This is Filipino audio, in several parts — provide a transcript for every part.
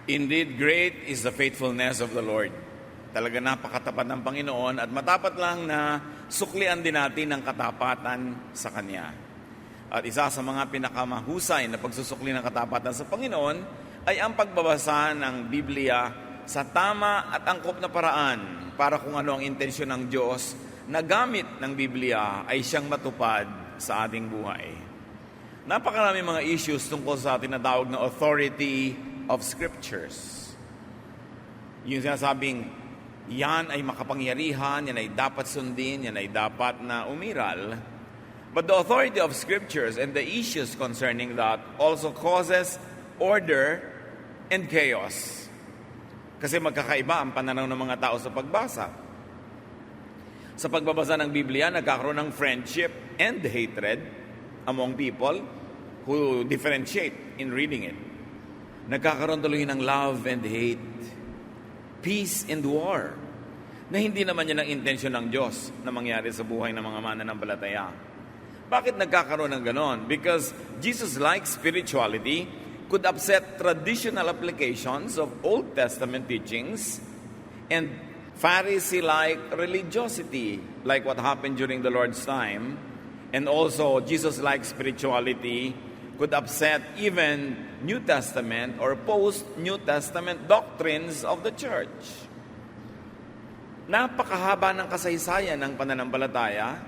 Indeed, great is the faithfulness of the Lord. Talaga napakatapat ng Panginoon at matapat lang na suklian din natin ang katapatan sa Kanya. At isa sa mga pinakamahusay na pagsusukli ng katapatan sa Panginoon ay ang pagbabasa ng Biblia sa tama at angkop na paraan para kung ano ang intensyon ng Diyos na gamit ng Biblia ay siyang matupad sa ating buhay. Napakarami mga issues tungkol sa tinatawag na authority of Scriptures. Yung sinasabing, yan ay makapangyarihan, yan ay dapat sundin, yan ay dapat na umiral. But the authority of Scriptures and the issues concerning that also causes order and chaos. Kasi magkakaiba ang pananaw ng mga tao sa pagbasa. Sa pagbabasa ng Biblia, nagkakaroon ng friendship and hatred among people who differentiate in reading it. Nagkakaroon tuloy ng love and hate, peace and war, na hindi naman yan ang intensyon ng Diyos na mangyari sa buhay ng mga mananampalataya. Bakit nagkakaroon ng ganon? Because Jesus-like spirituality could upset traditional applications of Old Testament teachings and Pharisee-like religiosity, like what happened during the Lord's time, and also Jesus-like spirituality could upset even New Testament or post-New Testament doctrines of the church. Napakahaba ng kasaysayan ng pananampalataya,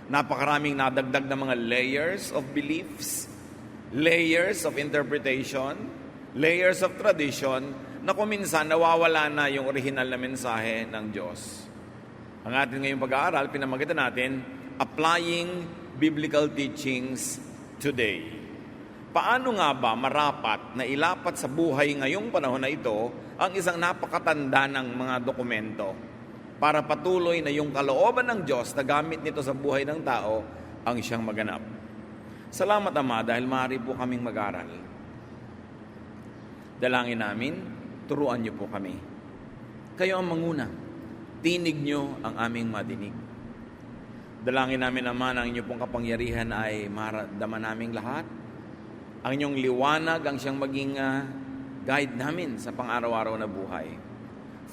napakaraming nadagdag na mga layers of beliefs, layers of interpretation, layers of tradition, na kung minsan nawawala na yung original na mensahe ng Diyos. Ang ating ngayong pag-aaral, pinamagitan natin, Applying Biblical Teachings Today. Paano nga ba marapat na ilapat sa buhay ngayong panahon na ito ang isang napakatanda ng mga dokumento para patuloy na yung kalooban ng Diyos na gamit nito sa buhay ng tao ang siyang maganap? Salamat, Ama, dahil maaari po kaming mag-aral. Dalangin namin, turuan niyo po kami. Kayo ang manguna. Tinig niyo ang aming madinig. Dalangin namin, Ama, na ang inyong pong kapangyarihan ay maramdaman naming lahat. Ang inyong liwanag ang siyang maging guide namin sa pang-araw-araw na buhay.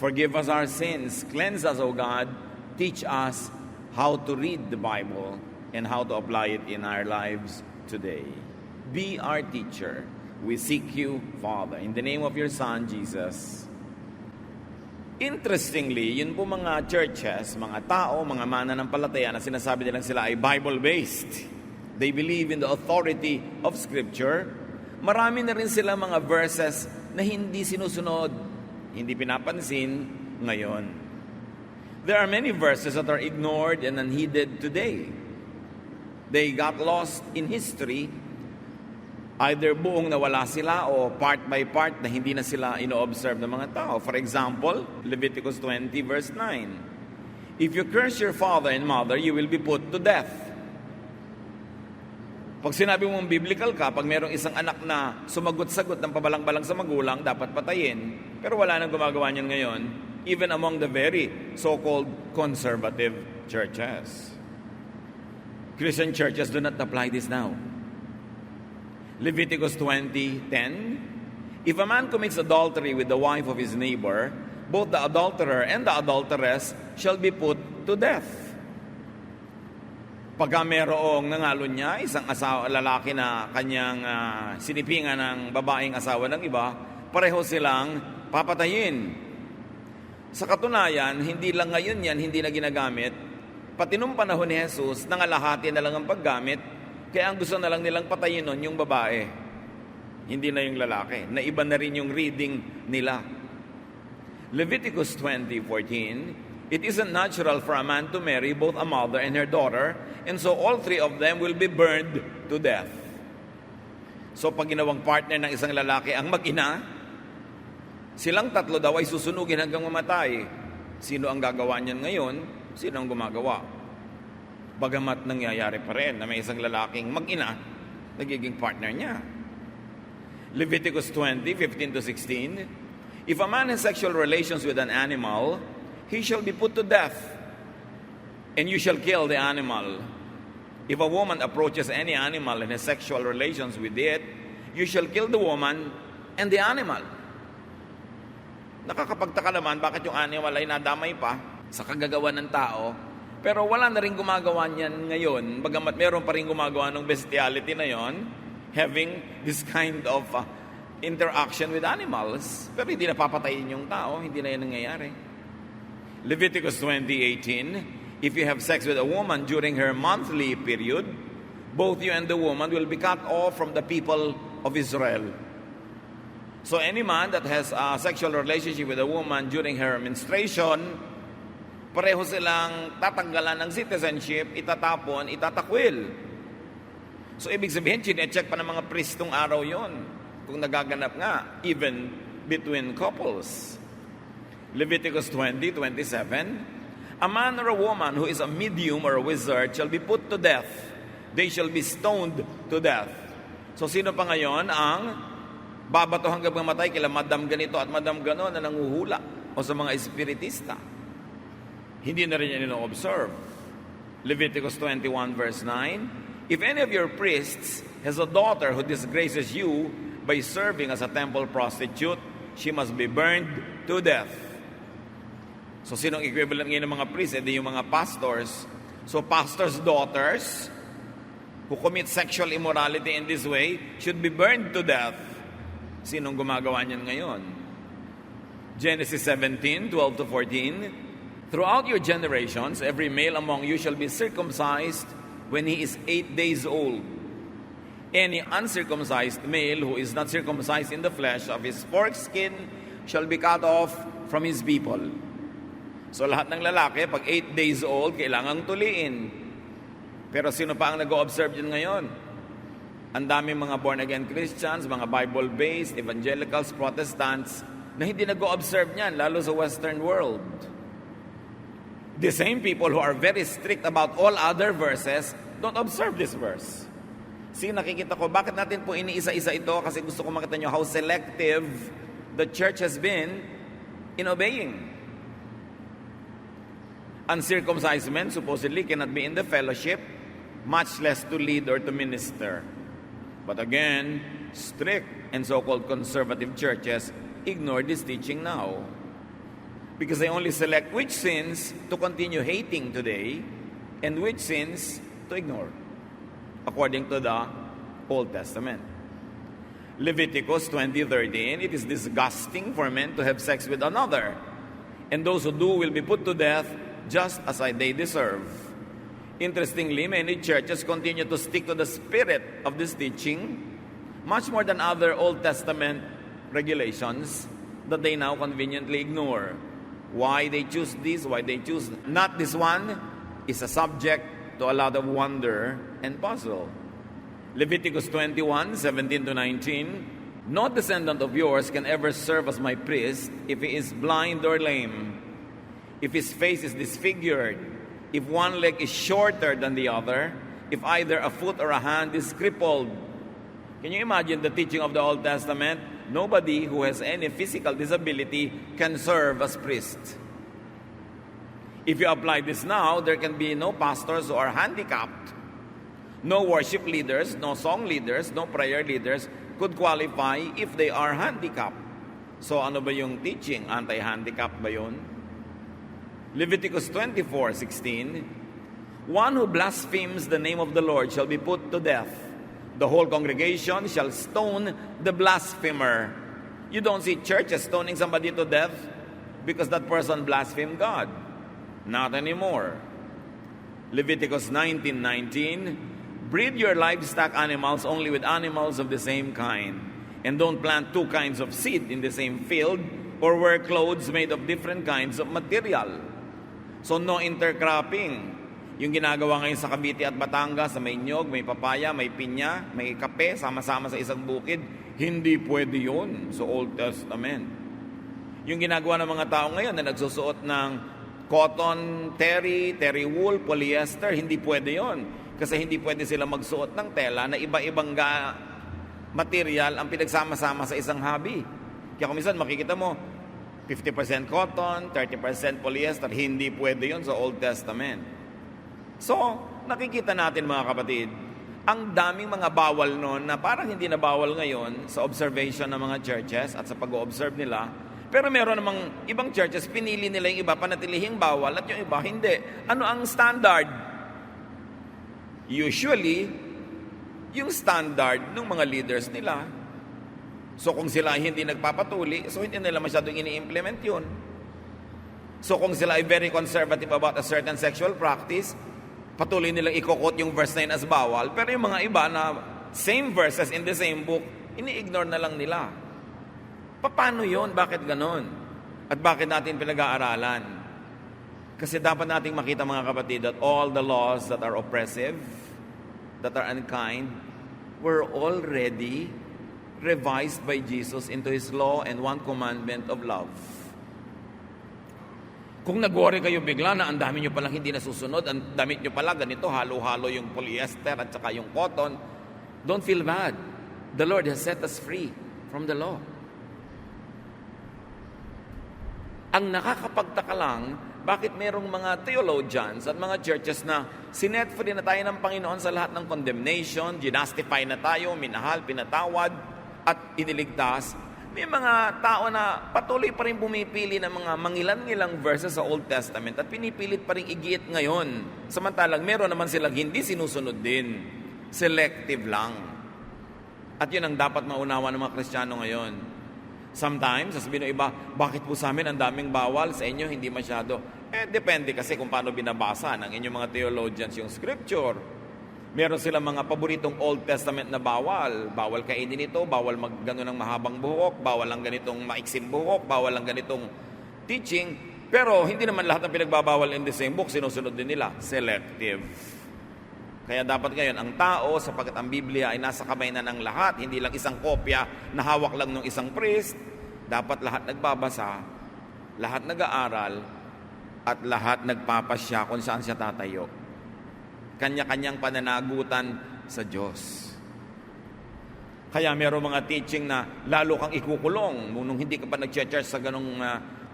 Forgive us our sins. Cleanse us, O God. Teach us how to read the Bible and how to apply it in our lives today. Be our teacher. We seek you, Father, in the name of your Son, Jesus. Interestingly, yun po mga churches, mga tao, mga mananampalataya na sinasabi nilang sila ay Bible-based. They believe in the authority of Scripture. Marami na rin sila mga verses na hindi sinusunod, hindi pinapansin ngayon. There are many verses that are ignored and unheeded today. They got lost in history. Either buong nawala sila o part by part na hindi na sila ino-observe ng mga tao. For example, Leviticus 20 verse 9. If you curse your father and mother, you will be put to death. Pag sinabi mong biblical ka, pag mayroong isang anak na sumagot-sagot ng pabalang-balang sa magulang, dapat patayin. Pero wala nang gumagawa niyan ngayon, even among the very so-called conservative churches. Christian churches do not apply this now. Leviticus 20:10, if a man commits adultery with the wife of his neighbor, both the adulterer and the adulteress shall be put to death. Pagka merong nangalon niya, isang lalaki na kanyang sinipingan ng babaeng asawa ng iba, pareho silang papatayin. Sa katunayan, hindi lang ngayon yan, hindi na ginagamit. Pati nung panahon ni Jesus, nangalahati na lang ang paggamit, kaya ang gusto na lang nilang patayin nun yung babae. Hindi na yung lalaki. Naiba na rin yung reading nila. Leviticus 20:14, it isn't natural for a man to marry both a mother and her daughter, and so all three of them will be burned to death. So pag ginawang partner ng isang lalaki ang mag-ina, silang tatlo daw ay susunugin hanggang mamatay. Sino ang gagawa niyan ngayon? Sino ang gumagawa? Bagamat nangyayari pa rin na may isang lalaking mag-ina, nagiging partner niya. Leviticus 20:15-16, if a man has sexual relations with an animal, he shall be put to death, and you shall kill the animal. If a woman approaches any animal and has sexual relations with it, you shall kill the woman and the animal. Nakakapagtaka naman bakit yung animal ay nadamay pa sa kagagawa ng tao. Pero wala na rin gumagawa niyan ngayon, bagamat meron pa rin gumagawa ng bestiality na yon, having this kind of interaction with animals. Pero hindi napapatayin yung tao, hindi na yan nangyayari. Leviticus 20:18, if you have sex with a woman during her monthly period, both you and the woman will be cut off from the people of Israel. So any man that has a sexual relationship with a woman during her menstruation, pareho silang tatanggalan ng citizenship, itatapon, itatakwil. So ibig sabihin, chinecheck pa ng mga pristong araw yon kung nagaganap nga, even between couples. Leviticus 20:27, a man or a woman who is a medium or a wizard shall be put to death. They shall be stoned to death. So sino pa ngayon ang babato hanggang mamatay kila madam ganito at madam ganon na nanguhula o sa mga espiritista? Hindi na rin yan ino-observe. Leviticus 21:9, if any of your priests has a daughter who disgraces you by serving as a temple prostitute, she must be burned to death. So sinong equivalent ngayon ng mga priests? Hindi yung mga pastors. So pastors' daughters who commit sexual immorality in this way should be burned to death. Sinong gumagawa niyan ngayon? Genesis 17:12-14, throughout your generations, every male among you shall be circumcised when he is 8 days old. Any uncircumcised male who is not circumcised in the flesh of his foreskin shall be cut off from his people. So lahat ng lalaki, pag 8 days old, kailangang tuliin. Pero sino pa ang nag-o-observe yun ngayon? Ang daming mga born-again Christians, mga Bible-based, evangelicals, Protestants, na hindi nag-o-observe niyan, lalo sa Western world. The same people who are very strict about all other verses don't observe this verse. See, nakikita ko, bakit natin po iniisa-isa ito? Kasi gusto ko makita nyo how selective the church has been in obeying. Uncircumcised men supposedly cannot be in the fellowship, much less to lead or to minister. But again, strict and so-called conservative churches ignore this teaching now, because they only select which sins to continue hating today and which sins to ignore, according to the Old Testament. Leviticus 20:13, it is disgusting for men to have sex with another, and those who do will be put to death just as they deserve. Interestingly, many churches continue to stick to the spirit of this teaching much more than other Old Testament regulations that they now conveniently ignore. Why they choose this, why they choose not this one, is a subject to a lot of wonder and puzzle. Leviticus 21:17-19, no descendant of yours can ever serve as my priest if he is blind or lame, if his face is disfigured, if one leg is shorter than the other, if either a foot or a hand is crippled. Can you imagine the teaching of the Old Testament? Nobody who has any physical disability can serve as priest. If you apply this now, there can be no pastors who are handicapped. No worship leaders, no song leaders, no prayer leaders could qualify if they are handicapped. So ano ba yung teaching? Anti-handicap ba yun? Leviticus 24:16, one who blasphemes the name of the Lord shall be put to death. The whole congregation shall stone the blasphemer. You don't see churches stoning somebody to death because that person blasphemed God. Not anymore. Leviticus 19:19, breed your livestock animals only with animals of the same kind, and don't plant two kinds of seed in the same field, or wear clothes made of different kinds of material. So no intercropping. Yung ginagawa ngayon sa Cavite at Batangas, sa may nyog, may papaya, may pinya, may kape, sama-sama sa isang bukid, hindi pwede yun sa Old Testament. Yung ginagawa ng mga tao ngayon na nagsusuot ng cotton, terry wool, polyester, hindi pwede yun. Kasi hindi pwede sila magsuot ng tela na iba-ibang material ang pinagsama-sama sa isang hobby. Kaya kung minsan makikita mo, 50% cotton, 30% polyester, hindi pwede yun sa Old Testament. So, nakikita natin mga kapatid, ang daming mga bawal noon na parang hindi na bawal ngayon sa observation ng mga churches at sa pag-o-observe nila, Pero meron namang ibang churches, pinili nila yung iba, panatilihing bawal, at yung iba, hindi. Ano ang standard? Usually, yung standard ng mga leaders nila. So kung sila ay hindi nagpapatuli, so hindi nila masyadong ini-implement yun. So kung sila ay very conservative about a certain sexual practice, patuloy nilang ikokot yung verse na yun as bawal. Pero yung mga iba na same verses in the same book, ini-ignore na lang nila. Paano yun? Bakit ganon? At bakit natin pinag-aaralan? Kasi dapat nating makita, mga kapatid, that all the laws that are oppressive, that are unkind, were already revised by Jesus into His law and one commandment of love. Kung nag-worry kayo bigla na ang dami nyo palang hindi nasusunod, ang damit nyo pala ganito, halo-halo yung polyester at saka yung cotton, don't feel bad. The Lord has set us free from the law. Ang nakakapagtaka lang, bakit merong mga theologians at mga churches na sinet free na tayo ng Panginoon sa lahat ng condemnation, ginastify na tayo, minahal, pinatawad, at iniligtas. May mga tao na patuloy pa rin pumipili ng mga mangilan-ngilang verses sa Old Testament at pinipilit pa rin igiit ngayon. Samantalang meron naman silang hindi sinusunod din. Selective lang. At yun ang dapat maunawa ng mga Kristiyano ngayon. Sometimes, sasabihin ng iba, bakit po sa amin ang daming bawal, sa inyo hindi masyado? Depende kasi kung paano binabasa ng inyong mga theologians yung scripture. Meron silang mga paboritong Old Testament na bawal. Bawal kainin ito, bawal maggano ng mahabang buhok, bawal ang ganitong maiksing buhok, bawal ang ganitong teaching. Pero hindi naman lahat ng pinagbabawal in the same book, sinusunod din nila. Selective. Kaya dapat ngayon, ang tao, sapagkat ang Biblia ay nasa kamay na ng lahat, hindi lang isang kopya na hawak lang ng isang priest, dapat lahat nagbabasa, lahat nag-aaral, at lahat nagpapasya kung saan siya tatayo. Kanya-kanyang pananagutan sa Diyos. Kaya mayroong mga teaching na lalo kang ikukulong nung hindi ka pa nag-church sa ganong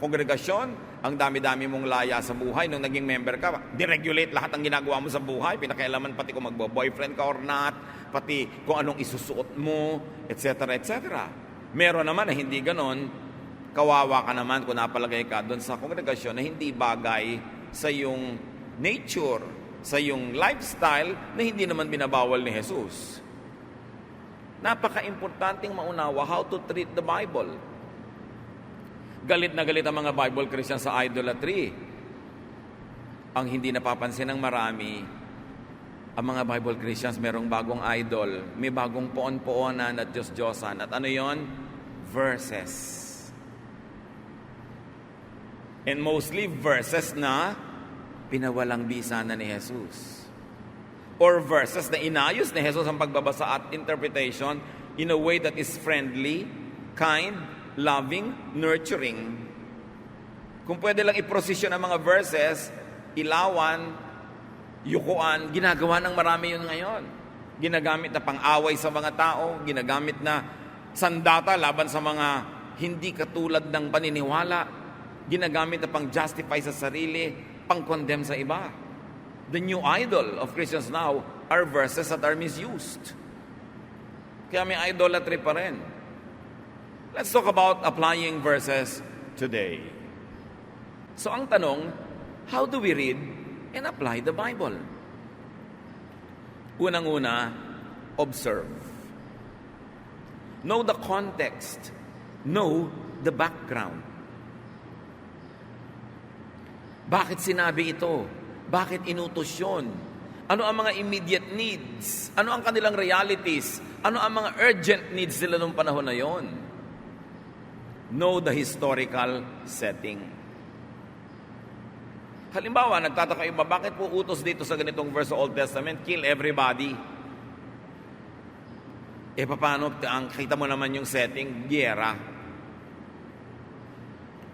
kongregasyon, ang dami-dami mong laya sa buhay. Nung naging member ka, deregulate lahat ng ginagawa mo sa buhay, pinakailaman pati kung magbo-boyfriend ka or not, pati kung anong isusuot mo, etc. etc. Meron naman na hindi ganon, kawawa ka naman kung napalagay ka doon sa kongregasyon na hindi bagay sa iyong nature, sa iyong lifestyle na hindi naman binabawal ni Jesus. Napaka-importanting maunawa how to treat the Bible. Galit na galit ang mga Bible Christians sa idolatry. Ang hindi napapansin ng marami, ang mga Bible Christians merong bagong idol, may bagong poon-poonan at Diyos-Diyosan. At ano yon? Verses. And mostly verses na pinawalang bisa na ni Jesus. Or verses na inayos ni Jesus ang pagbabasa at interpretation in a way that is friendly, kind, loving, nurturing. Kung pwede lang iprosesyon ang mga verses, ilawan, yukuan, ginagawa ng marami yun ngayon. Ginagamit na pang-away sa mga tao, ginagamit na sandata laban sa mga hindi katulad ng paniniwala, ginagamit na pang-justify sa sarili, pang-condemn sa iba. The new idol of Christians now are verses that are misused. Kaya may idolatry pa rin. Let's talk about applying verses today. So ang tanong, how do we read and apply the Bible? Unang-una, observe. Know the context. Know the background. Bakit sinabi ito? Bakit inutos yun? Ano ang mga immediate needs? Ano ang kanilang realities? Ano ang mga urgent needs nila noong panahon na yon? Know the historical setting. Halimbawa, nagtataka iba, bakit po utos dito sa ganitong verse sa Old Testament, kill everybody? Paano? Kita mo naman yung setting, gyera.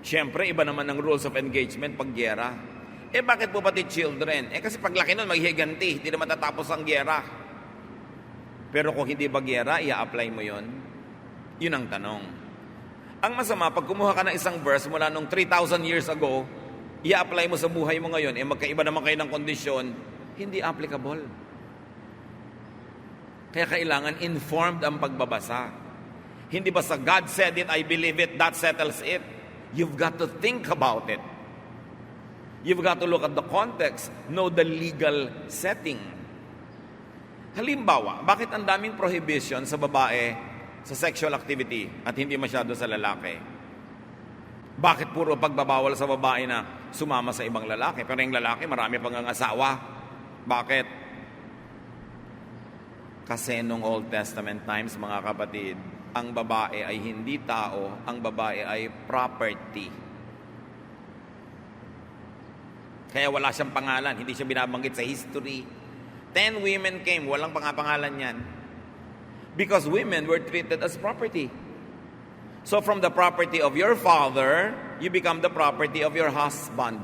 Siyempre, iba naman ang rules of engagement pag gyera. Bakit po pati children? Kasi paglaki nun, maghihiganti, hindi na matatapos ang gyera. Pero kung hindi ba gyera, i-apply mo yon? Yun ang tanong. Ang masama, pag kumuha ka ng isang verse mula nung 3,000 years ago, i-apply mo sa buhay mo ngayon, magkaiba naman kayo ng kondisyon, hindi applicable. Kaya kailangan informed ang pagbabasa. Hindi basta God said it, I believe it, that settles it. you've got to think about it. You've got to look at the context, know the legal setting. Halimbawa, bakit ang daming prohibition sa babae sa sexual activity at hindi masyado sa lalaki? Bakit puro pagbabawal sa babae na sumama sa ibang lalaki? Pero yung lalaki, marami pang ang asawa. Bakit? Kasi nung Old Testament times, mga kapatid, ang babae ay hindi tao, ang babae ay property. Kaya wala siyang pangalan, hindi siya binabanggit sa history. 10 women came, walang pangalan yan. Because women were treated as property. So from the property of your father, you become the property of your husband.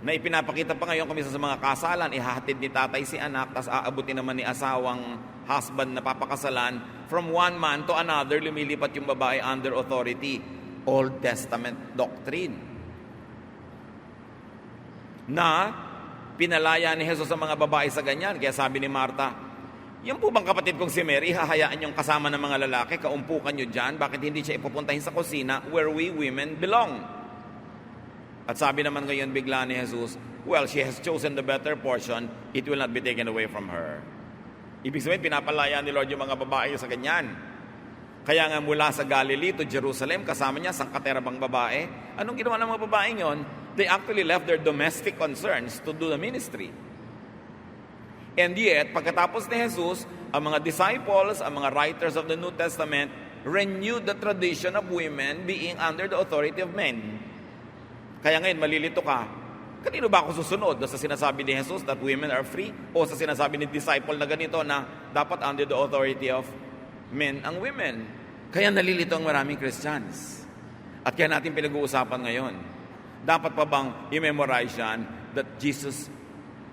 Na ipinapakita pa ngayon kung minsan sa mga kasalan, ihahatid ni tatay si anak, tas aabutin naman ni asawang husband na papakasalan. From one man to another, lumilipat yung babae under authority. Old Testament doctrine. Na pinalaya ni Jesus sa mga babae sa ganyan. Kaya sabi ni Marta, yung po bang kapatid kong si Mary, hahayaan yung kasama ng mga lalaki, kaumpukan nyo dyan, bakit hindi siya ipupuntahin sa kusina where we women belong? At sabi naman ngayon bigla ni Jesus, well, she has chosen the better portion, it will not be taken away from her. Ibig sabihin, pinapalaya ni Lord yung mga babae sa ganyan. Kaya nga mula sa Galilee to Jerusalem, kasama niya sangkaterabang babae. Anong ginawa ng mga babaeng yon? They actually left their domestic concerns to do the ministry. And yet, pagkatapos ni Jesus, ang mga disciples, ang mga writers of the New Testament, renewed the tradition of women being under the authority of men. Kaya ngayon, malilito ka, kanino ba ako susunod? Sa sinasabi ni Jesus that women are free? O sa sinasabi ni disciple na ganito na dapat under the authority of men ang women? Kaya nalilito ang maraming Christians. At kaya natin pinag-uusapan ngayon. Dapat pa bang i-memorize yan that Jesus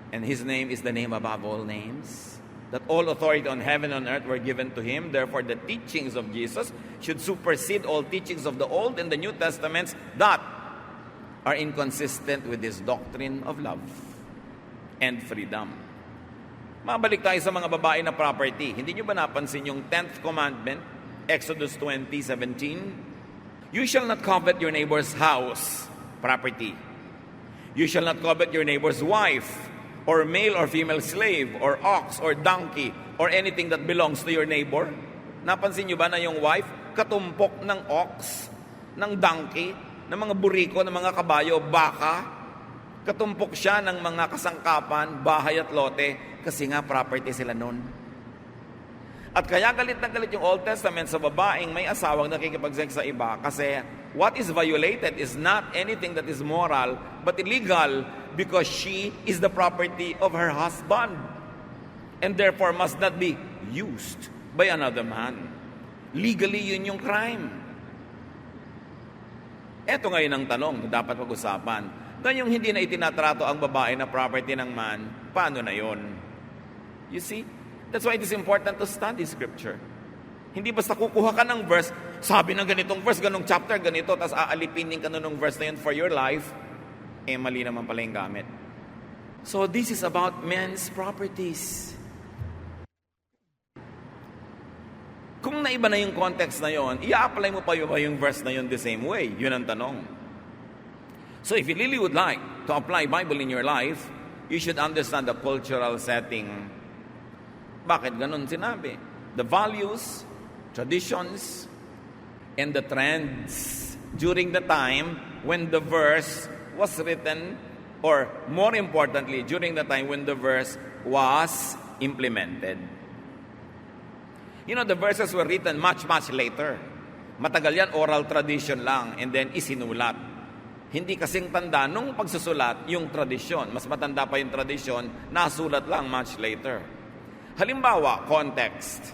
and His name is the name above all names? That all authority on heaven and earth were given to Him. Therefore, the teachings of Jesus should supersede all teachings of the Old and the New Testaments that are inconsistent with His doctrine of love and freedom. Mabalik tayo sa mga babae na property. Hindi nyo ba napansin yung 10th commandment, Exodus 20:17? You shall not covet your neighbor's house, property. You shall not covet your neighbor's wife, or male or female slave, or ox, or donkey, or anything that belongs to your neighbor. Napansin nyo ba na yung wife, katumpok ng ox, ng donkey, ng mga buriko, ng mga kabayo, baka, katumpok siya ng mga kasangkapan, bahay at lote, kasi nga property sila nun. At kaya galit na galit yung Old Testament sa babaeng may asawang nakikipag-sex sa iba kasi what is violated is not anything that is moral but illegal because she is the property of her husband and therefore must not be used by another man. Legally, yun yung crime. Ito ngayon ang tanong na dapat pag-usapan. Ngayong hindi na itinatrato ang babae na property ng man, paano na yun? You see? That's why it is important to study Scripture. Hindi basta kukuha ka ng verse, sabi ng ganitong verse, ganong chapter, ganito, tapos aalipinin ka nung verse na yun for your life, mali naman pala yung gamit. So this is about men's properties. Kung naiba na yung context na yon, i-apply mo pa yung verse na yun the same way? Yun ang tanong. So if you really would like to apply Bible in your life, you should understand the cultural setting. Bakit ganun sinabi? The values, traditions, and the trends during the time when the verse was written, or more importantly, during the time when the verse was implemented. You know, the verses were written much, much later. Matagal yan, oral tradition lang, and then isinulat. Hindi kasing tanda nung pagsusulat yung tradisyon. Mas matanda pa yung tradisyon, nasulat lang much later. Halimbawa, context.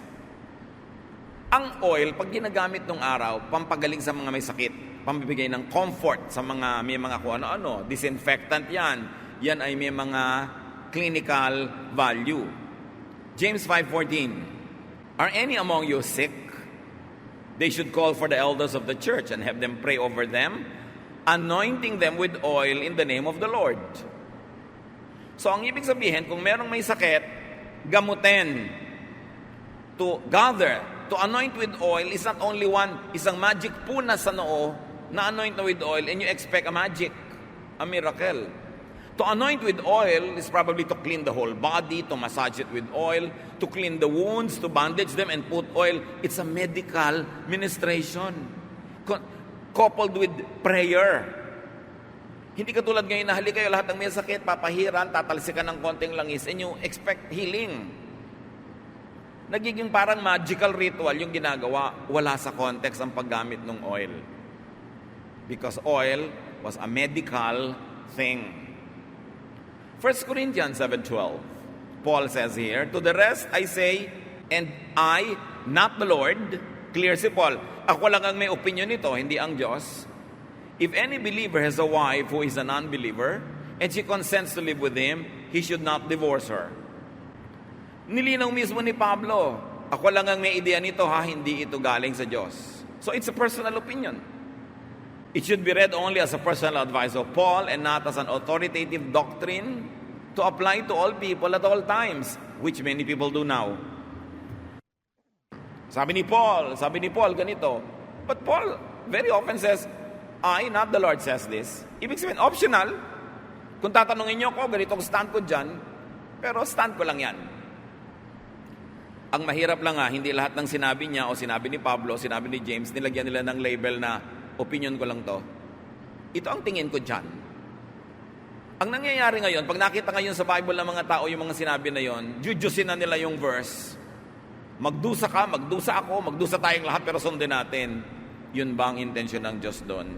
Ang oil, pag ginagamit nung araw, pampagaling sa mga may sakit, pambibigay ng comfort sa mga may mga kung ano-ano, disinfectant yan. Yan ay may mga clinical value. James 5:14, Are any among you sick? They should call for the elders of the church and have them pray over them, anointing them with oil in the name of the Lord. So ang ibig sabihin, kung merong may sakit, gamutin, to gather to anoint with oil is not only isang magic puna sa noo na anoint na with oil and you expect a magic, a miracle. To anoint with oil is probably to clean the whole body, to massage it with oil, to clean the wounds, to bandage them and put oil. It's a medical ministration coupled with prayer. Hindi katulad ngayon na hali kayo lahat ng may sakit, papahiran, tatalsikan ng konting langis, and you expect healing. Nagiging parang magical ritual yung ginagawa, wala sa context ang paggamit ng oil. Because oil was a medical thing. 1 Corinthians 7:12, Paul says here, to the rest I say, and I, not the Lord, clear si Paul, ako lang ang may opinion nito, hindi ang Diyos. If any believer has a wife who is an unbeliever, and she consents to live with him, he should not divorce her. Nilinaw mismo ni Pablo, ako lang ang may ideya nito ha, hindi ito galing sa Diyos. So it's a personal opinion. It should be read only as a personal advice of Paul and not as an authoritative doctrine to apply to all people at all times, which many people do now. Sabi ni Paul, ganito. But Paul very often says, I, not the Lord, says this. Ibig sabihin, optional. Kung tatanungin niyo ako, ganito ang stand ko dyan, pero stand ko lang yan. Ang mahirap lang hindi lahat ng sinabi niya o sinabi ni Pablo, sinabi ni James, nilagyan nila ng label na opinion ko lang to. Ito ang tingin ko dyan. Ang nangyayari ngayon, pag nakita ngayon sa Bible ng mga tao yung mga sinabi na yon, jujusin na nila yung verse. Magdusa ka, magdusa ako, magdusa tayong lahat pero sundin natin. Yun ba ang intensyon ng Diyos doon?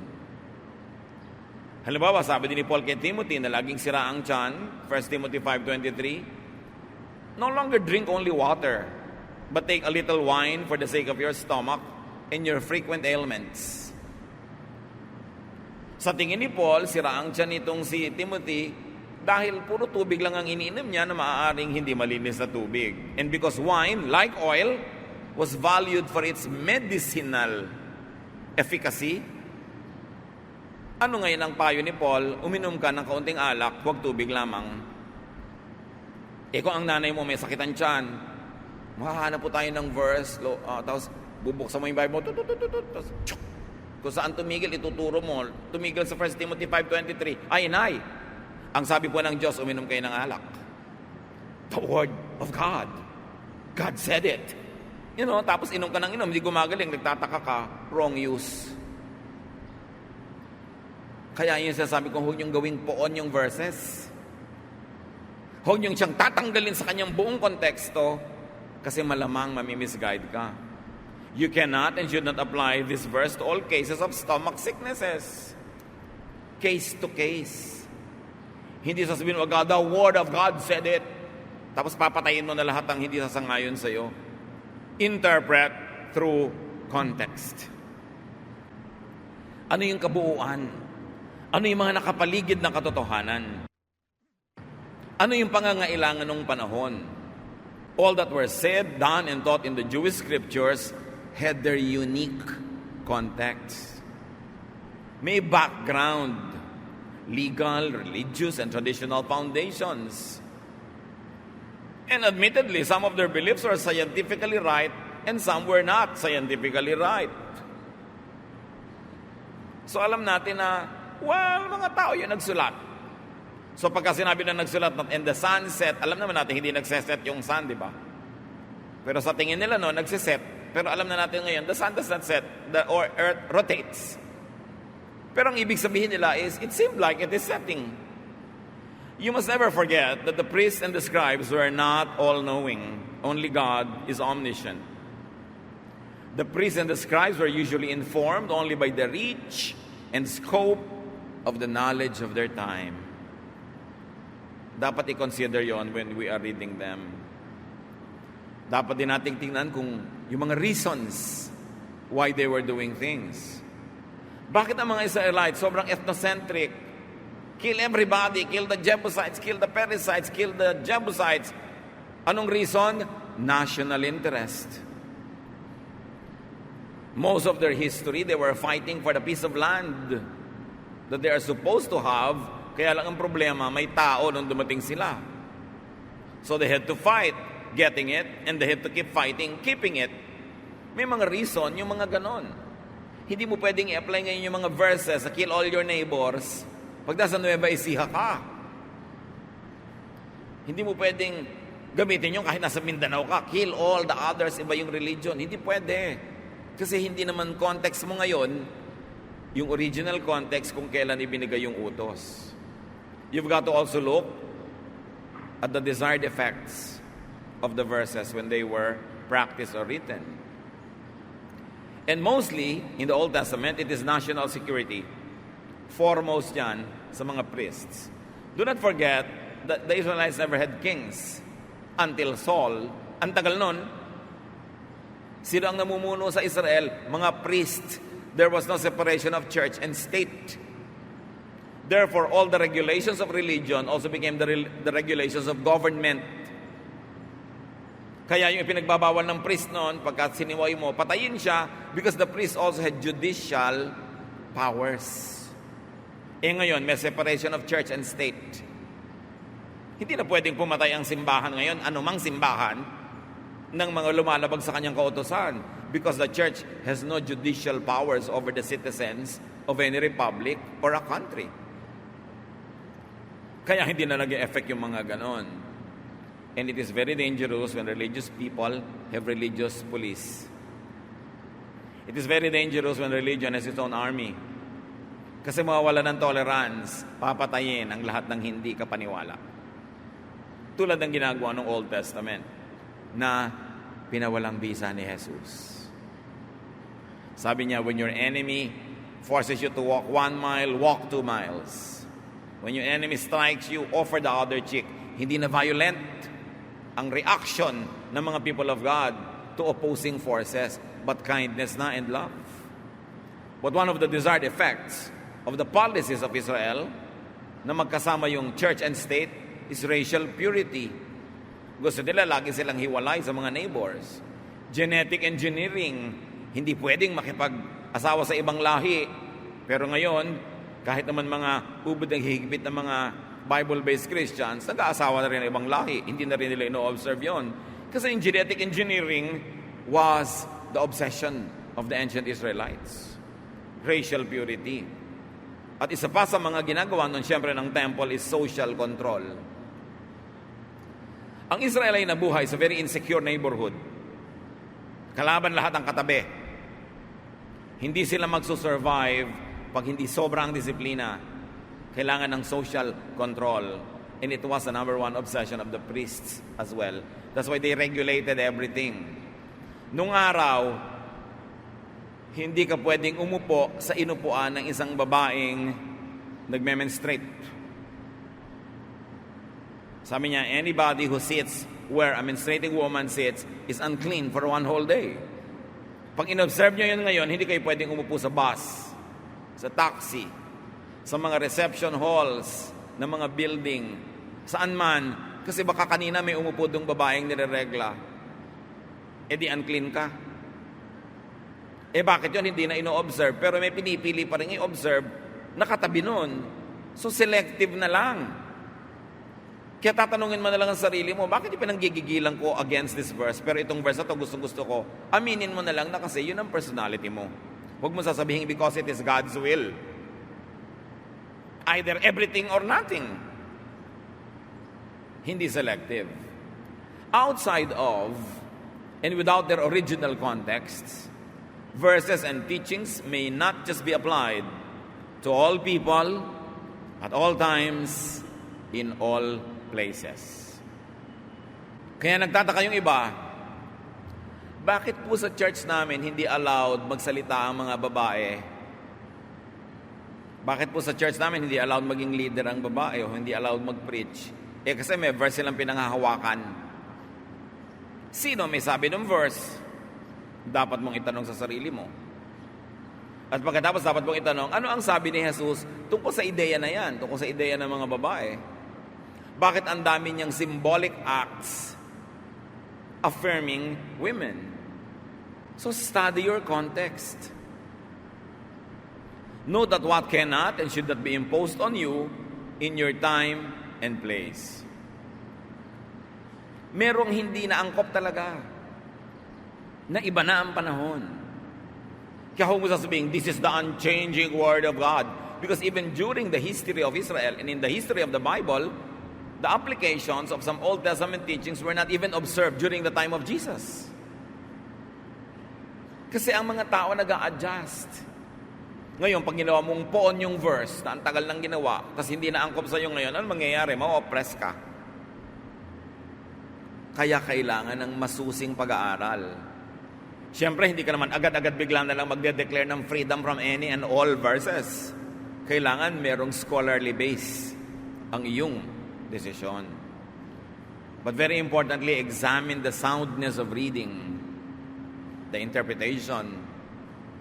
Halimbawa, sabi din ni Paul kay Timothy na laging sira ang tiyan, 1 Timothy 5:23, no longer drink only water, but take a little wine for the sake of your stomach and your frequent ailments. Sa tingin ni Paul, sira ang tiyan nitong si Timothy dahil puro tubig lang ang iniinom niya na maaaring hindi malinis na tubig. And because wine, like oil, was valued for its medicinal efficacy, ano ngayon ang payo ni Paul? Uminom ka ng kaunting alak, huwag tubig lamang. Kung ang nanay mo may sakit ang tiyan, makahanap po tayo ng verse, tapos bubuksan mo yung Bible, tapos, kung saan tumigil, ituturo mo. Tumigil sa 1 Timothy 5:23, ay, ang sabi po ng Diyos, uminom kayo ng alak. The word of God. God said it. Tapos inom ka ng inom, hindi gumagaling, nagtataka ka, wrong use. Kaya yun sasabi ko, huwag niyong gawing poon yung verses. Huwag niyong siyang tatanggalin sa kanyang buong konteksto kasi malamang mamimisguide ka. You cannot and should not apply this verse to all cases of stomach sicknesses. Case to case. Hindi sasabihin, the word of God said it. Tapos papatayin mo na lahat ang hindi sasangayon sa'yo. Interpret through context. Ano yung kabuuan? Ano yung mga nakapaligid ng katotohanan? Ano yung pangangailangan ng panahon? All that were said, done, and taught in the Jewish scriptures had their unique context. May background, legal, religious, and traditional foundations. And admittedly, some of their beliefs were scientifically right and some were not scientifically right. So alam natin na, mga tao yung nagsulat. So pagka sinabi na nagsulat and the sun set, alam naman natin hindi nagseset yung sun, di ba? Pero sa tingin nila nagsiset. Pero alam na natin ngayon, the sun does not set, the earth rotates. Pero ang ibig sabihin nila is, it seemed like it is setting. You must never forget that the priests and the scribes were not all-knowing. Only God is omniscient. The priests and the scribes were usually informed only by the reach and scope of the knowledge of their time. Dapat i-consider yon when we are reading them. Dapat din nating tingnan kung yung mga reasons why they were doing things. Bakit ang mga Israelites sobrang ethnocentric? Kill everybody, kill the Jebusites, kill the Perizzites, kill the Jebusites. Anong reason? National interest. Most of their history, they were fighting for the piece of land that they are supposed to have. Kaya lang ang problema, may tao nung dumating sila. So they had to fight getting it, and they had to keep fighting keeping it. May mga reason yung mga ganon. Hindi mo pwedeng i-apply ngayon yung mga verses sa kill all your neighbors pag nasa Nueva Ecija ka. Hindi mo pwedeng gamitin yung kahit nasa Mindanao ka, kill all the others, iba yung religion. Hindi pwede. Kasi hindi naman context mo ngayon yung original context kung kailan ibinigay yung utos. You've got to also look at the desired effects of the verses when they were practiced or written. And mostly, in the Old Testament, it is national security. Foremost yan sa mga priests. Do not forget that the Israelites never had kings until Saul. Ang tagal nun, sino ang namumuno sa Israel? Mga priests. There was no separation of church and state. Therefore, all the regulations of religion also became the regulations of government. Kaya yung ipinagbabawal ng priest noon, pagka siniway mo, patayin siya because the priest also had judicial powers. Ngayon, may separation of church and state. Hindi na pwedeng pumatay ang simbahan ngayon, anumang simbahan, ng mga lumalabag sa kanyang kautusan because the church has no judicial powers over the citizens of any republic or a country. Kaya hindi na nag-e-effect yung mga ganon. And it is very dangerous when religious people have religious police. It is very dangerous when religion has its own army. Kasi mawawala ng tolerance, papatayin ang lahat ng hindi kapaniwala. Tulad ng ginagawa ng Old Testament na pinawalang bisa ni Jesus. Sabi niya, when your enemy forces you to walk 1 mile, walk 2 miles. When your enemy strikes you, offer the other cheek. Hindi na violent ang reaction ng mga people of God to opposing forces, but kindness na and love. But one of the desired effects of the policies of Israel na magkasama yung church and state is racial purity. Gusto nila lagi silang hiwalay sa mga neighbors. Genetic engineering, hindi pwedeng makipag-asawa sa ibang lahi. Pero ngayon, kahit naman mga ubod ng higpit ng mga Bible-based Christians, nag-aasawa na rin ng ibang lahi. Hindi na rin nila ino-observe yon. Kasi yung genetic engineering was the obsession of the ancient Israelites. Racial purity. At isa pa sa mga ginagawa nun, siyempre, ng temple is social control. Ang Israel ay nabuhay sa very insecure neighborhood. Kalaban lahat ang katabi. Hindi sila magsusurvive pag hindi sobrang disiplina. Kailangan ng social control. And it was the number one obsession of the priests as well. That's why they regulated everything. Nung araw, hindi ka pwedeng umupo sa inupuan ng isang babaeng nagme-menstruate. Sabi niya, anybody who sits where a menstruating woman sits is unclean for 1 whole day. Pag inobserve nyo yun ngayon, hindi kayo pwedeng umupo sa bus, sa taxi, sa mga reception halls ng mga building, saan man, kasi baka kanina may umupo dong babaeng nireregla. Di unclean ka. Bakit yun? Hindi na ino-observe, pero may pinipili pa rin i-observe, nakatabi nun. So selective na lang. Kaya tatanungin mo na lang ang sarili mo, bakit yung pinanggigigilan ko against this verse, pero itong verse na to gustong-gusto ko, aminin mo na lang na kasi yun ang personality mo. Huwag mo sasabihin because it is God's will. Either everything or nothing. Hindi selective. Outside of and without their original contexts, verses and teachings may not just be applied to all people, at all times, in all places. Kaya nagtataka yung iba, bakit po sa church namin hindi allowed magsalita ang mga babae? Bakit po sa church namin hindi allowed maging leader ang babae o hindi allowed mag-preach? Kasi may verse silang pinanghahawakan. Sino may sabi ng verse? Dapat mong itanong sa sarili mo. At pagkatapos dapat mong itanong, ano ang sabi ni Jesus tungkol sa ideya na yan, tungkol sa ideya ng mga babae? Bakit ang dami niyang symbolic acts affirming women? So study your context. Know that what cannot and should not be imposed on you in your time and place. Merong hindi na angkop talaga. na iba na ang panahon. Kaya huwag mo sasabihin, this is the unchanging Word of God. Because even during the history of Israel and in the history of the Bible, the applications of some Old Testament teachings were not even observed during the time of Jesus. Kasi ang mga tao nag-a-adjust. Ngayon, pag ginawa mong poon yung verse na ang tagal nang ginawa, tapos hindi na angkop sa'yo ngayon, ano mangyayari? Ma-oppress ka. Kaya kailangan ng masusing pag-aaral. Siyempre, hindi ka naman agad-agad bigla na lang magde-declare ng freedom from any and all verses. Kailangan merong scholarly base ang iyong desisyon. But very importantly, examine the soundness of reading, the interpretation,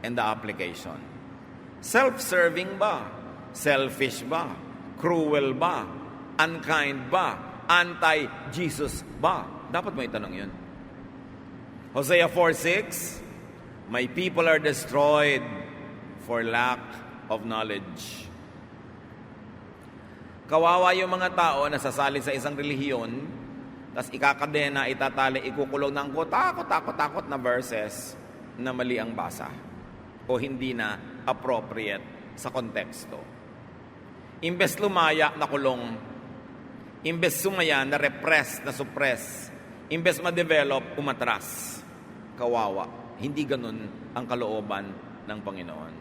and the application. Self-serving ba? Selfish ba? Cruel ba? Unkind ba? Anti-Jesus ba? Dapat mo itanong yun. Hosea 4:6, my people are destroyed for lack of knowledge. Kawawa yung mga tao na sasali sa isang relihiyon, tas ikakadena, itatali, ikukulong ng takot na verses na mali ang basa o hindi na appropriate sa konteksto. Imbes lumaya, nakulong. Imbes sumaya, na-repress, na-suppress. Imbes ma-develop, umatras. Kawawa. Hindi ganun ang kalooban ng Panginoon.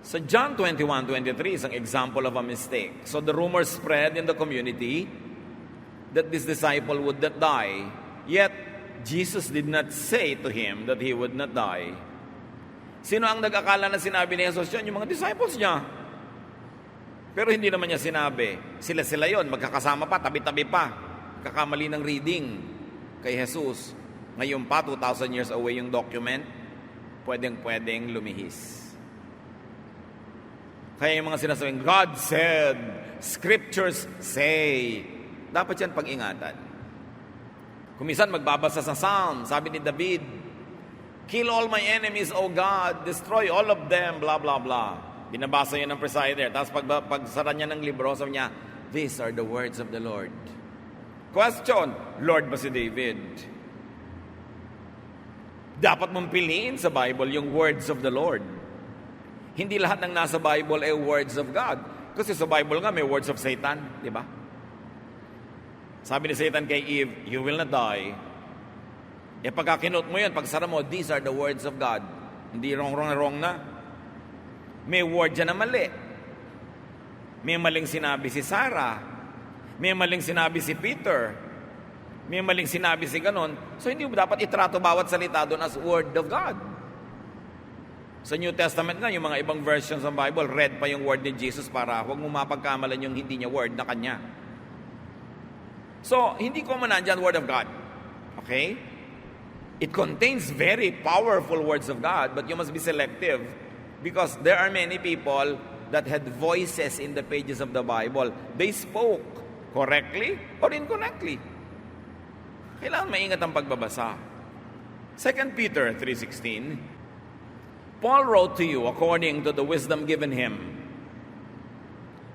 So John 21:23 is an example of a mistake. So the rumor spread in the community that this disciple would not die. Yet, Jesus did not say to him that he would not die. Sino ang nag-akala na sinabi ni Jesus yun? Yung mga disciples niya. Pero hindi naman niya sinabi. Sila yon, magkakasama pa, tabi-tabi pa. Kakamali ng reading kay Jesus. Ngayon pa, 2,000 years away yung document, pwedeng lumihis. Kaya yung mga sinasabing, God said, Scriptures say, dapat yan pag-ingatan. Kumisan magbabasa sa Psalm, sabi ni David, kill all my enemies, O God, destroy all of them, blah, blah, blah. Binabasa yun ng presider. Tapos pagsara niya ng libro, sabi niya, these are the words of the Lord. Question, Lord ba si David? Dapat mong piliin sa Bible yung words of the Lord. Hindi lahat ng nasa Bible ay words of God. Kasi sa Bible nga may words of Satan, di ba? Sabi ni Satan kay Eve, you will not die. E pagka kinot mo yun, pagsara mo, these are the words of God. Hindi wrong na. May word dyan na mali. May maling sinabi si Sarah. May maling sinabi si Peter. May maling sinabi si ganon. So hindi mo dapat itrato bawat salita doon as word of God. Sa New Testament nga, yung mga ibang versions ng Bible, read pa yung word ni Jesus para huwag mo mapagkamalan yung hindi niya word na kanya. So, hindi ko man nandyan word of God. Okay? It contains very powerful words of God, but you must be selective because there are many people that had voices in the pages of the Bible. They spoke correctly or incorrectly. Kailangan maingat ang pagbabasa. 2 Peter 3:16, Paul wrote to you according to the wisdom given him.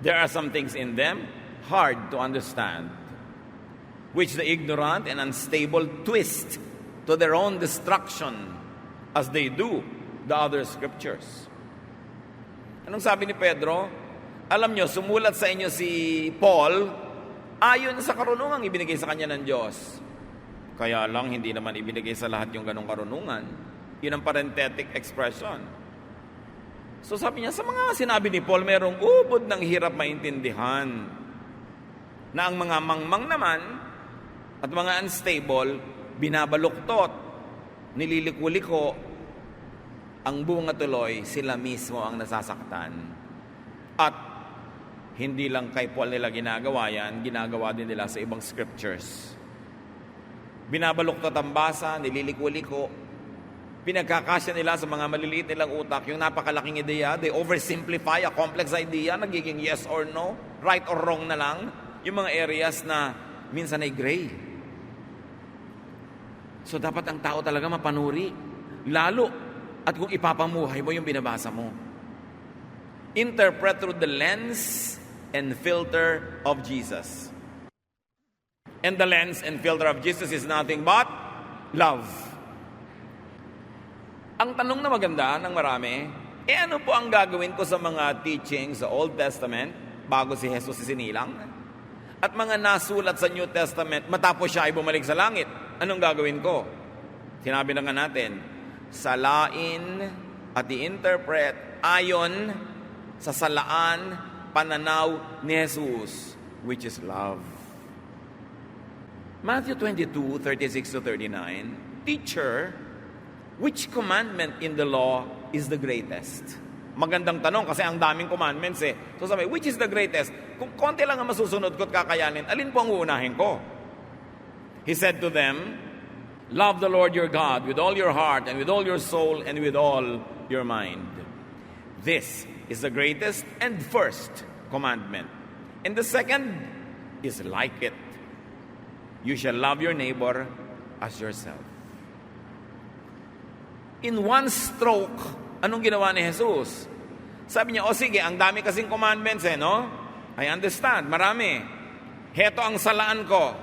There are some things in them hard to understand, which the ignorant and unstable twist to their own destruction as they do the other scriptures. Anong sabi ni Pedro? Alam nyo, sumulat sa inyo si Paul ayon sa karunungang ibinigay sa kanya ng Diyos. Kaya lang, hindi naman ibinigay sa lahat yung ganong karunungan. Yun ang parenthetic expression. So sabi niya, sa mga sinabi ni Paul, merong ubod ng hirap maintindihan. Na ang mga mangmang naman at mga unstable, binabaluktot, nililiko-liko, ang bunga tuloy, sila mismo ang nasasaktan. At hindi lang kay Paul nila ginagawa yan, ginagawa din nila sa ibang scriptures. Binabaluktot ang basa, nililiko-liko, pinagkakasya nila sa mga maliliit nilang utak, yung napakalaking ideya, they oversimplify a complex idea, nagiging yes or no, right or wrong na lang, yung mga areas na minsan ay gray. So dapat ang tao talaga mapanuri, lalo at kung ipapamuhay mo yung binabasa mo. Interpret through the lens and filter of Jesus. And the lens and filter of Jesus is nothing but love. Ang tanong na maganda ng marami, ano po ang gagawin ko sa mga teachings sa Old Testament bago si Jesus isinilang? At mga nasulat sa New Testament matapos siya ay bumalik sa langit, anong gagawin ko? Sinabi na nga natin, salain at i-interpret ayon sa salaan, pananaw ni Jesus, which is love. Matthew 22, 36-39, Teacher, which commandment in the law is the greatest? Magandang tanong kasi ang daming commandments eh. So sabi, which is the greatest? Kung konti lang ang masusunod ko at kakayanin, alin po ang uunahin ko? He said to them, love the Lord your God with all your heart and with all your soul and with all your mind. This is the greatest and first commandment. And the second is like it. You shall love your neighbor as yourself. In one stroke, anong ginawa ni Jesus? Sabi niya, sige, ang dami kasing commandments no? I understand, marami. Heto ang salaan ko.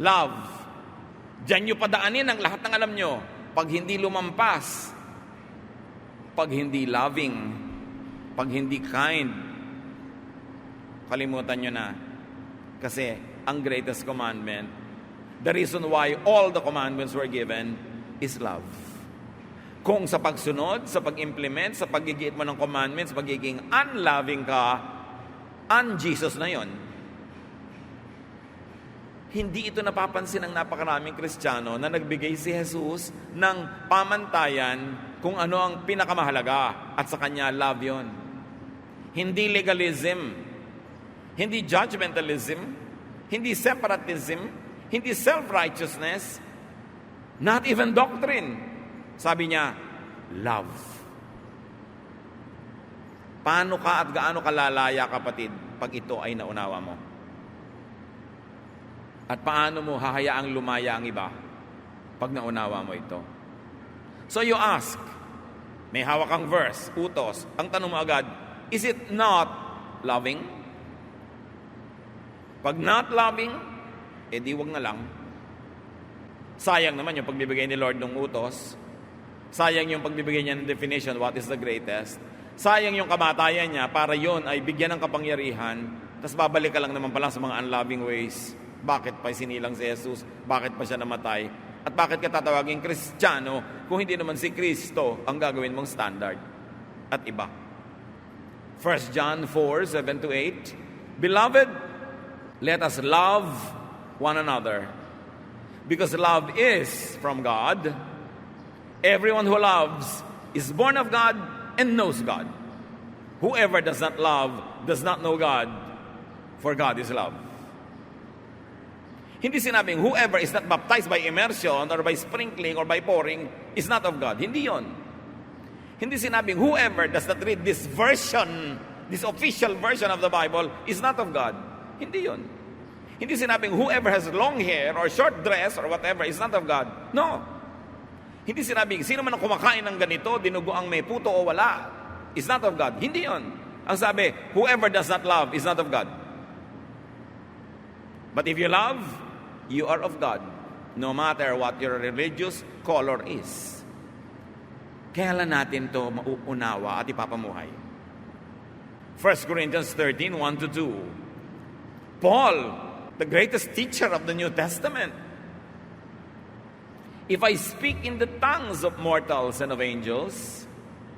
Love. Diyan nyo padaanin ang lahat ng alam nyo. Pag hindi lumampas, pag hindi loving, pag hindi kind, kalimutan nyo na. Kasi ang greatest commandment, the reason why all the commandments were given is love. Kung sa pagsunod, sa pag-implement, sa paggigiit mo ng commandments, pagiging unloving ka, un-Jesus na yon. Hindi ito napapansin ng napakaraming Kristiyano na nagbigay si Jesus ng pamantayan kung ano ang pinakamahalaga at sa kanya love yon. Hindi legalism, hindi judgmentalism, hindi separatism, hindi self-righteousness, not even doctrine. Sabi niya, love. Paano ka at gaano kalalaya, kapatid, pag ito ay naunawa mo? At paano mo hahayaang lumaya ang iba pag naunawa mo ito? So you ask, may hawak kang verse, utos. Ang tanong mo agad, is it not loving? Pag not loving, di wag na lang. Sayang naman yung pagbibigay ni Lord ng utos. Sayang yung pagbibigay niya ng definition, what is the greatest. Sayang yung kamatayan niya para yon ay bigyan ng kapangyarihan, tapos babalik ka lang naman pala sa mga unloving ways. Bakit pa sinilang si Jesus? Bakit pa siya namatay? At bakit ka tatawaging Kristiyano kung hindi naman si Kristo ang gagawin mong standard? At iba. 1 John 4:7-8, Beloved, let us love one another, because love is from God. Everyone who loves is born of God and knows God. Whoever does not love does not know God, for God is love. Hindi sinabing whoever is not baptized by immersion or by sprinkling or by pouring is not of God. Hindi yon. Hindi sinabing whoever does not read this version, this official version of the Bible is not of God. Hindi yon. Hindi sinabing whoever has long hair or short dress or whatever is not of God. No. Hindi sinabing sino man ang kumakain ng ganito, dinugo ang may puto o wala, is not of God. Hindi yon. Ang sabi, whoever does not love is not of God. But if you love, you are of God, no matter what your religious color is. Kaya lang natin to mauunawa at ipapamuhay. 1 Corinthians 13, 1-2. Paul, the greatest teacher of the New Testament. If I speak in the tongues of mortals and of angels,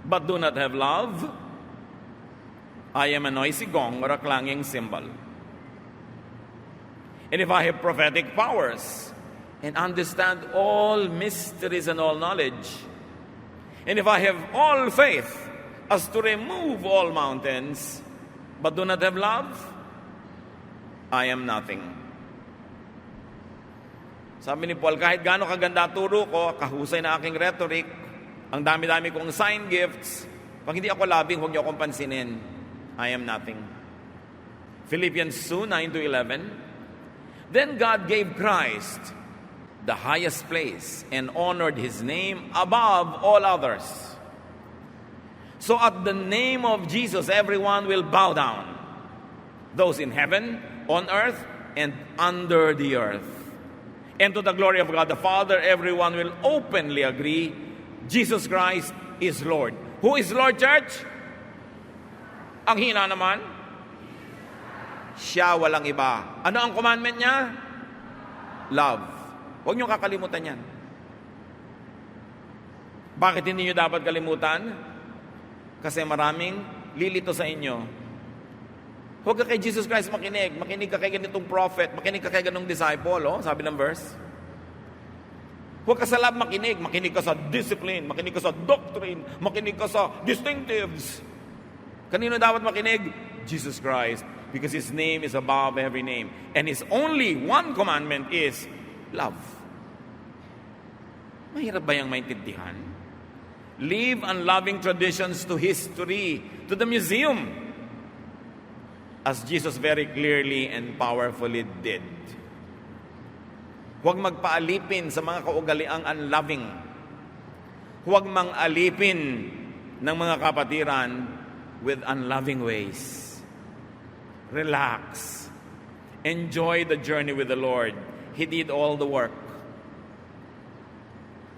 but do not have love, I am a noisy gong or a clanging cymbal. And if I have prophetic powers and understand all mysteries and all knowledge, and if I have all faith as to remove all mountains, but do not have love, I am nothing. Sabi ni Paul, kahit gaano kaganda turo ko, kahusay na aking rhetoric, ang dami-dami kong sign gifts, pag hindi ako loving, huwag niyo akong pansinin. I am nothing. Philippians 2, 9-11. Then God gave Christ the highest place and honored His name above all others. So at the name of Jesus, everyone will bow down. Those in heaven, on earth, and under the earth. And to the glory of God the Father, everyone will openly agree Jesus Christ is Lord. Who is Lord, church? Ang hina naman. Siya, walang iba. Ano ang commandment niya? Love. Huwag niyong kakalimutan yan. Bakit hindi niyo dapat kalimutan? Kasi maraming lilito sa inyo. Huwag ka kay Jesus Christ makinig. Makinig ka kay ganitong prophet. Makinig ka kay ganitong disciple. Oh, sabi ng verse. Huwag ka sa love makinig. Makinig ka sa discipline. Makinig ka sa doctrine. Makinig ka sa distinctives. Kanino dapat makinig? Jesus Christ. Because His name is above every name. And His only one commandment is love. Mahirap ba yung maintindihan? Leave unloving traditions to history, to the museum, as Jesus very clearly and powerfully did. Huwag magpaalipin sa mga kaugaliang unloving. Huwag mang-alipin ng mga kapatiran with unloving ways. Relax. Enjoy the journey with the Lord. He did all the work.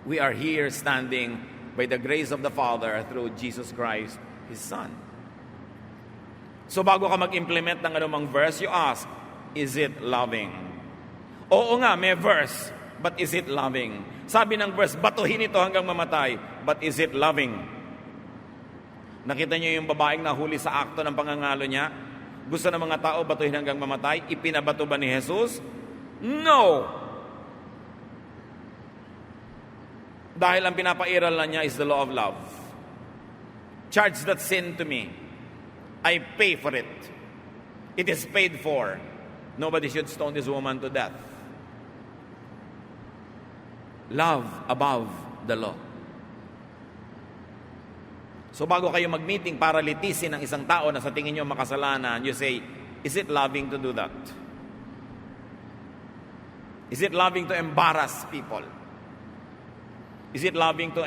We are here standing by the grace of the Father through Jesus Christ, His Son. So bago ka mag-implement ng anumang verse, you ask, is it loving? Oo nga, may verse, but is it loving? Sabi ng verse, batuhin ito hanggang mamatay, but is it loving? Nakita niyo yung babaeng nahuli sa akto ng pangangalo niya? Gusto ng mga tao batuhin hanggang mamatay? Ipinabato ba ni Jesus? No! Dahil ang pinapairal na niya is the law of love. Charge that sin to me. I pay for it. It is paid for. Nobody should stone this woman to death. Love above the law. So bago kayo mag-meeting para litisin ang isang tao na sa tingin nyo makasalanan, you say, is it loving to do that? Is it loving to embarrass people? Is it loving to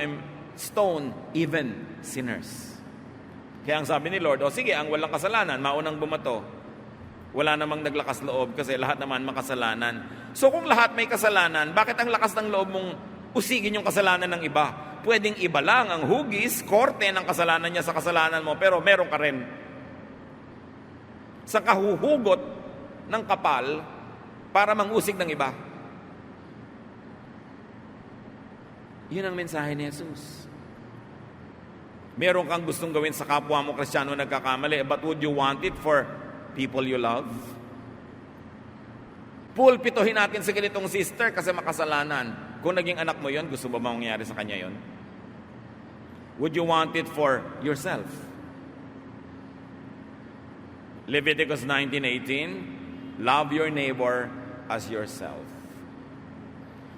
stone even sinners? Kaya ang sabi ni Lord, sige, ang walang kasalanan, maunang bumato. Wala namang naglakas loob kasi lahat naman makasalanan. So kung lahat may kasalanan, bakit ang lakas ng loob mong usigin yung kasalanan ng iba? Pwedeng iba lang ang hugis, korte ng kasalanan niya sa kasalanan mo, pero meron ka rin. Sa kahuhugot ng kapal para mangusig ng iba. Yun ang mensahe ni Jesus. Meron kang gustong gawin sa kapwa mo Kristiyano nagkakamali, but would you want it for people you love? Pulpituhin natin sa ganitong sister kasi makasalanan. Kung naging anak mo yon, gusto mo ba mangyari sa kanya yon? Would you want it for yourself? Leviticus 19:18, love your neighbor as yourself.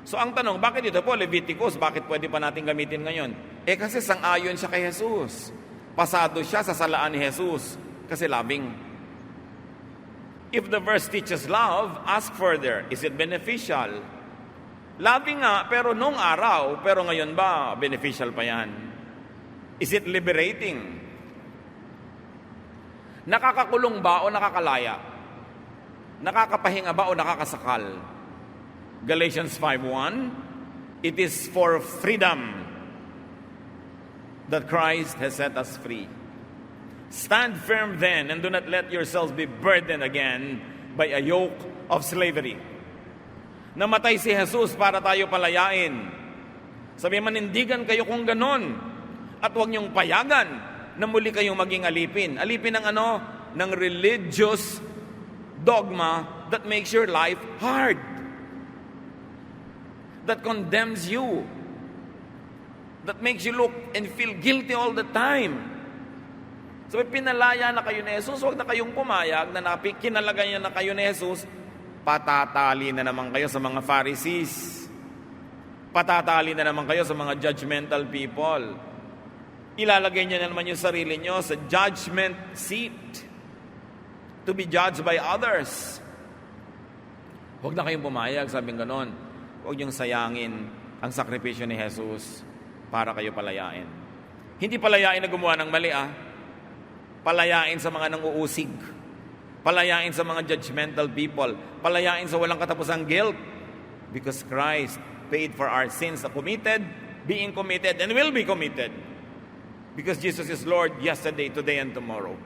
So ang tanong, bakit ito po Leviticus? Bakit pwede pa natin gamitin ngayon? Kasi sang-ayon siya kay Jesus. Pasado siya sa salaan ni Jesus kasi loving. If the verse teaches love, ask further, is it beneficial? Loving nga, pero nung araw, pero ngayon ba, beneficial pa yan? Is it liberating? Nakakakulong ba o nakakalaya? Nakakapahinga ba o nakakasakal? Galatians 5:1, it is for freedom that Christ has set us free. Stand firm then and do not let yourselves be burdened again by a yoke of slavery. Namatay si Jesus para tayo palayain. Sabi, manindigan kayo kung ganon. At huwag niyong payagan na muli kayong maging alipin. Alipin ng ano? Ng religious dogma that makes your life hard. That condemns you. That makes you look and feel guilty all the time. So pinalaya na kayo ni Jesus, huwag na kayong pumayag na kinalagay niya na kayo ni Jesus, patatali na naman kayo sa mga Pharisees. Patatali na naman kayo sa mga judgmental people. Ilalagay niya na naman yung sarili niyo sa judgment seat to be judged by others. Huwag na kayong pumayag, sabing ganon. Huwag niyong sayangin ang sakripisyo ni Jesus para kayo palayain. Hindi palayain na gumawa ng mali, Palayain sa mga nanguusig. Palayain sa mga judgmental people. Palayain sa walang katapusang guilt. Because Christ paid for our sins na committed being committed, and will be committed. Because Jesus is Lord yesterday, today, and tomorrow.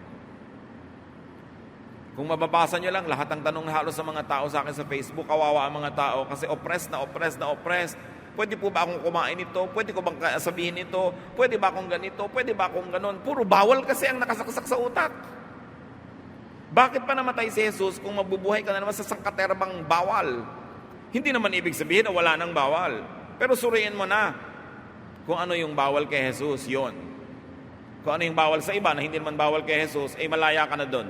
Kung mababasa nyo lang, lahat ng tanong halos sa mga tao sa akin sa Facebook, kawawa ang mga tao kasi oppressed. Pwede po ba akong kumain ito? Pwede ko bang sabihin ito? Pwede ba akong ganito? Pwede ba akong ganon? Puro bawal kasi ang nakasaksak sa utak. Bakit pa namatay si Jesus kung mabubuhay ka na naman sa sangkaterbang bawal? Hindi naman ibig sabihin na wala nang bawal. Pero suriin mo na kung ano yung bawal kay Jesus, yon. Kung ano yung bawal sa iba na hindi naman bawal kay Jesus, ay malaya ka na doon.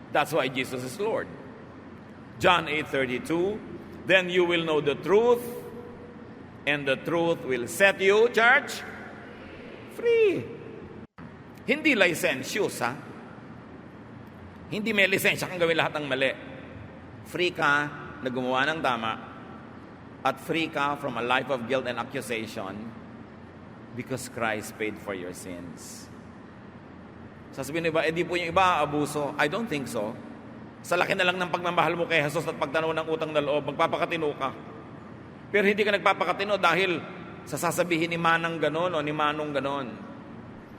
That's why Jesus is Lord. John 8:32, then you will know the truth, and the truth will set you, church, free. Hindi licentious, ha? Hindi may lisensya kang gawin lahat ng mali. Free ka na gumawa ng tama, at free ka from a life of guilt and accusation because Christ paid for your sins. Sasabihin iba, di po yung iba abuso. I don't think so. Sa laki na lang ng pagmamahal mo kay Jesus at pagtanaw ng utang na loob, magpapakatino ka. Pero hindi ka nagpapakatino dahil sa sasabihin ni Manang ganon o ni Manong ganon.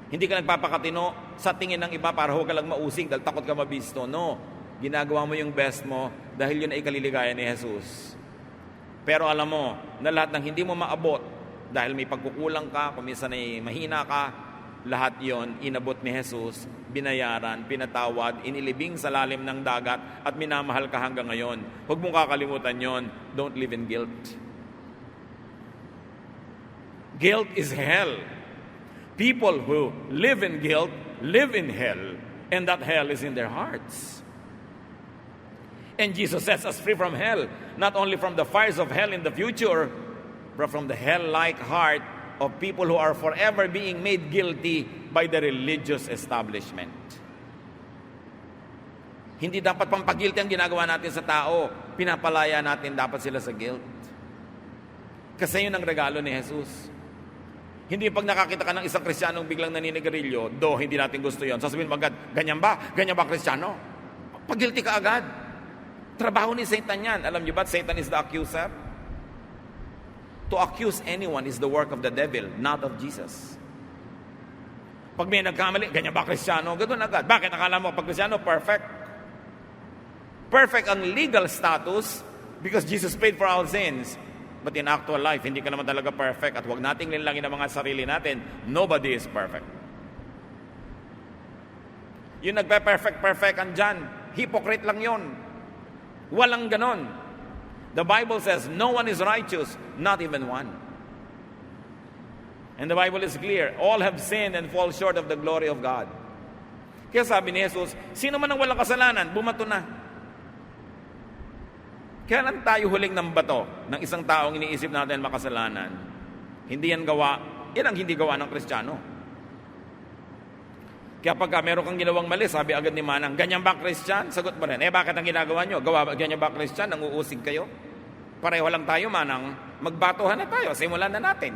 Hindi ka nagpapakatino sa tingin ng iba para huwag ka lang mausig dahil takot ka mabisto. No. Ginagawa mo yung best mo dahil yun ay kaliligaya ni Jesus. Pero alam mo na lahat ng hindi mo maabot dahil may pagkukulang ka, kung minsan ay mahina ka, lahat yon inabot ni Jesus, binayaran, pinatawad, inilibing sa lalim ng dagat at minamahal ka hanggang ngayon. Huwag mong kakalimutan yon. Don't live in guilt. Guilt is hell. People who live in guilt live in hell, and that hell is in their hearts. And Jesus sets us free from hell, not only from the fires of hell in the future, but from the hell-like heart of people who are forever being made guilty by the religious establishment. Hindi dapat pampagilty ang ginagawa natin sa tao. Pinapalaya natin dapat sila sa guilt. Kasi yun ang regalo ni Jesus. Hindi pag nakakita ka ng isang Kristiyanong biglang naninigarilyo, hindi natin gusto yon. Sasabihin mo agad, ganyan ba? Ganyan ba Kristiyano? Pag-guilty ka agad. Trabaho ni Satan yan. Alam niyo ba, Satan is the accuser? To accuse anyone is the work of the devil, not of Jesus. Pag may nagkamali, ganyan ba Kristiyano? Ganoon agad. Bakit akala mo pag Kristiyano, perfect? Perfect ang legal status because Jesus paid for our sins. But in actual life, hindi ka naman talaga perfect at huwag nating linlangin ang mga sarili natin. Nobody is perfect. Yung nagpe-perfect andyan, hypocrite lang yon. Walang ganon. The Bible says, no one is righteous, not even one. And the Bible is clear, all have sinned and fall short of the glory of God. Kaya sabi ni Jesus, sino man ang walang kasalanan, bumato na. Kaya lang tayo huling ng bato ng isang taong iniisip natin makasalanan. Hindi yan gawa, yan ang hindi gawa ng Kristiyano. Kaya pagka meron kang ginawang mali, sabi agad ni Manang, ganyan ba Christian? Sagot mo rin, bakit ang ginagawa nyo? Ganyan ba Christian? Nanguusig kayo? Pareho lang tayo, Manang. Magbatuhan na tayo, simulan na natin.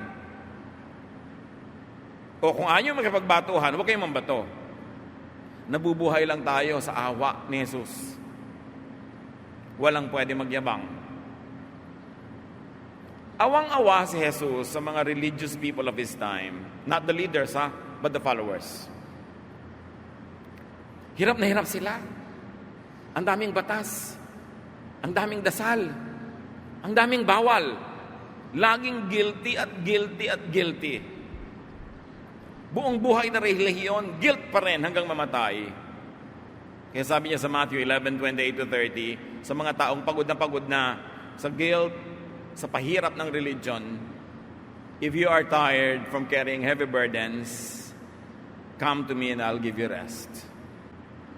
O kung ayaw magkapagbatuhan, huwag kayong mambato. Nabubuhay lang tayo sa awa ni Jesus. Walang pwede magyabang. Awang-awa si Jesus sa mga religious people of His time. Not the leaders, but the followers. Hirap na hirap sila. Ang daming batas. Ang daming dasal. Ang daming bawal. Laging guilty at guilty at guilty. Buong buhay na relihiyon, guilt pa rin hanggang mamatay. Kaya sabi niya sa Matthew 11:28-30, sa mga taong pagod na sa guilt, sa pahirap ng religion, if you are tired from carrying heavy burdens, come to me and I'll give you rest.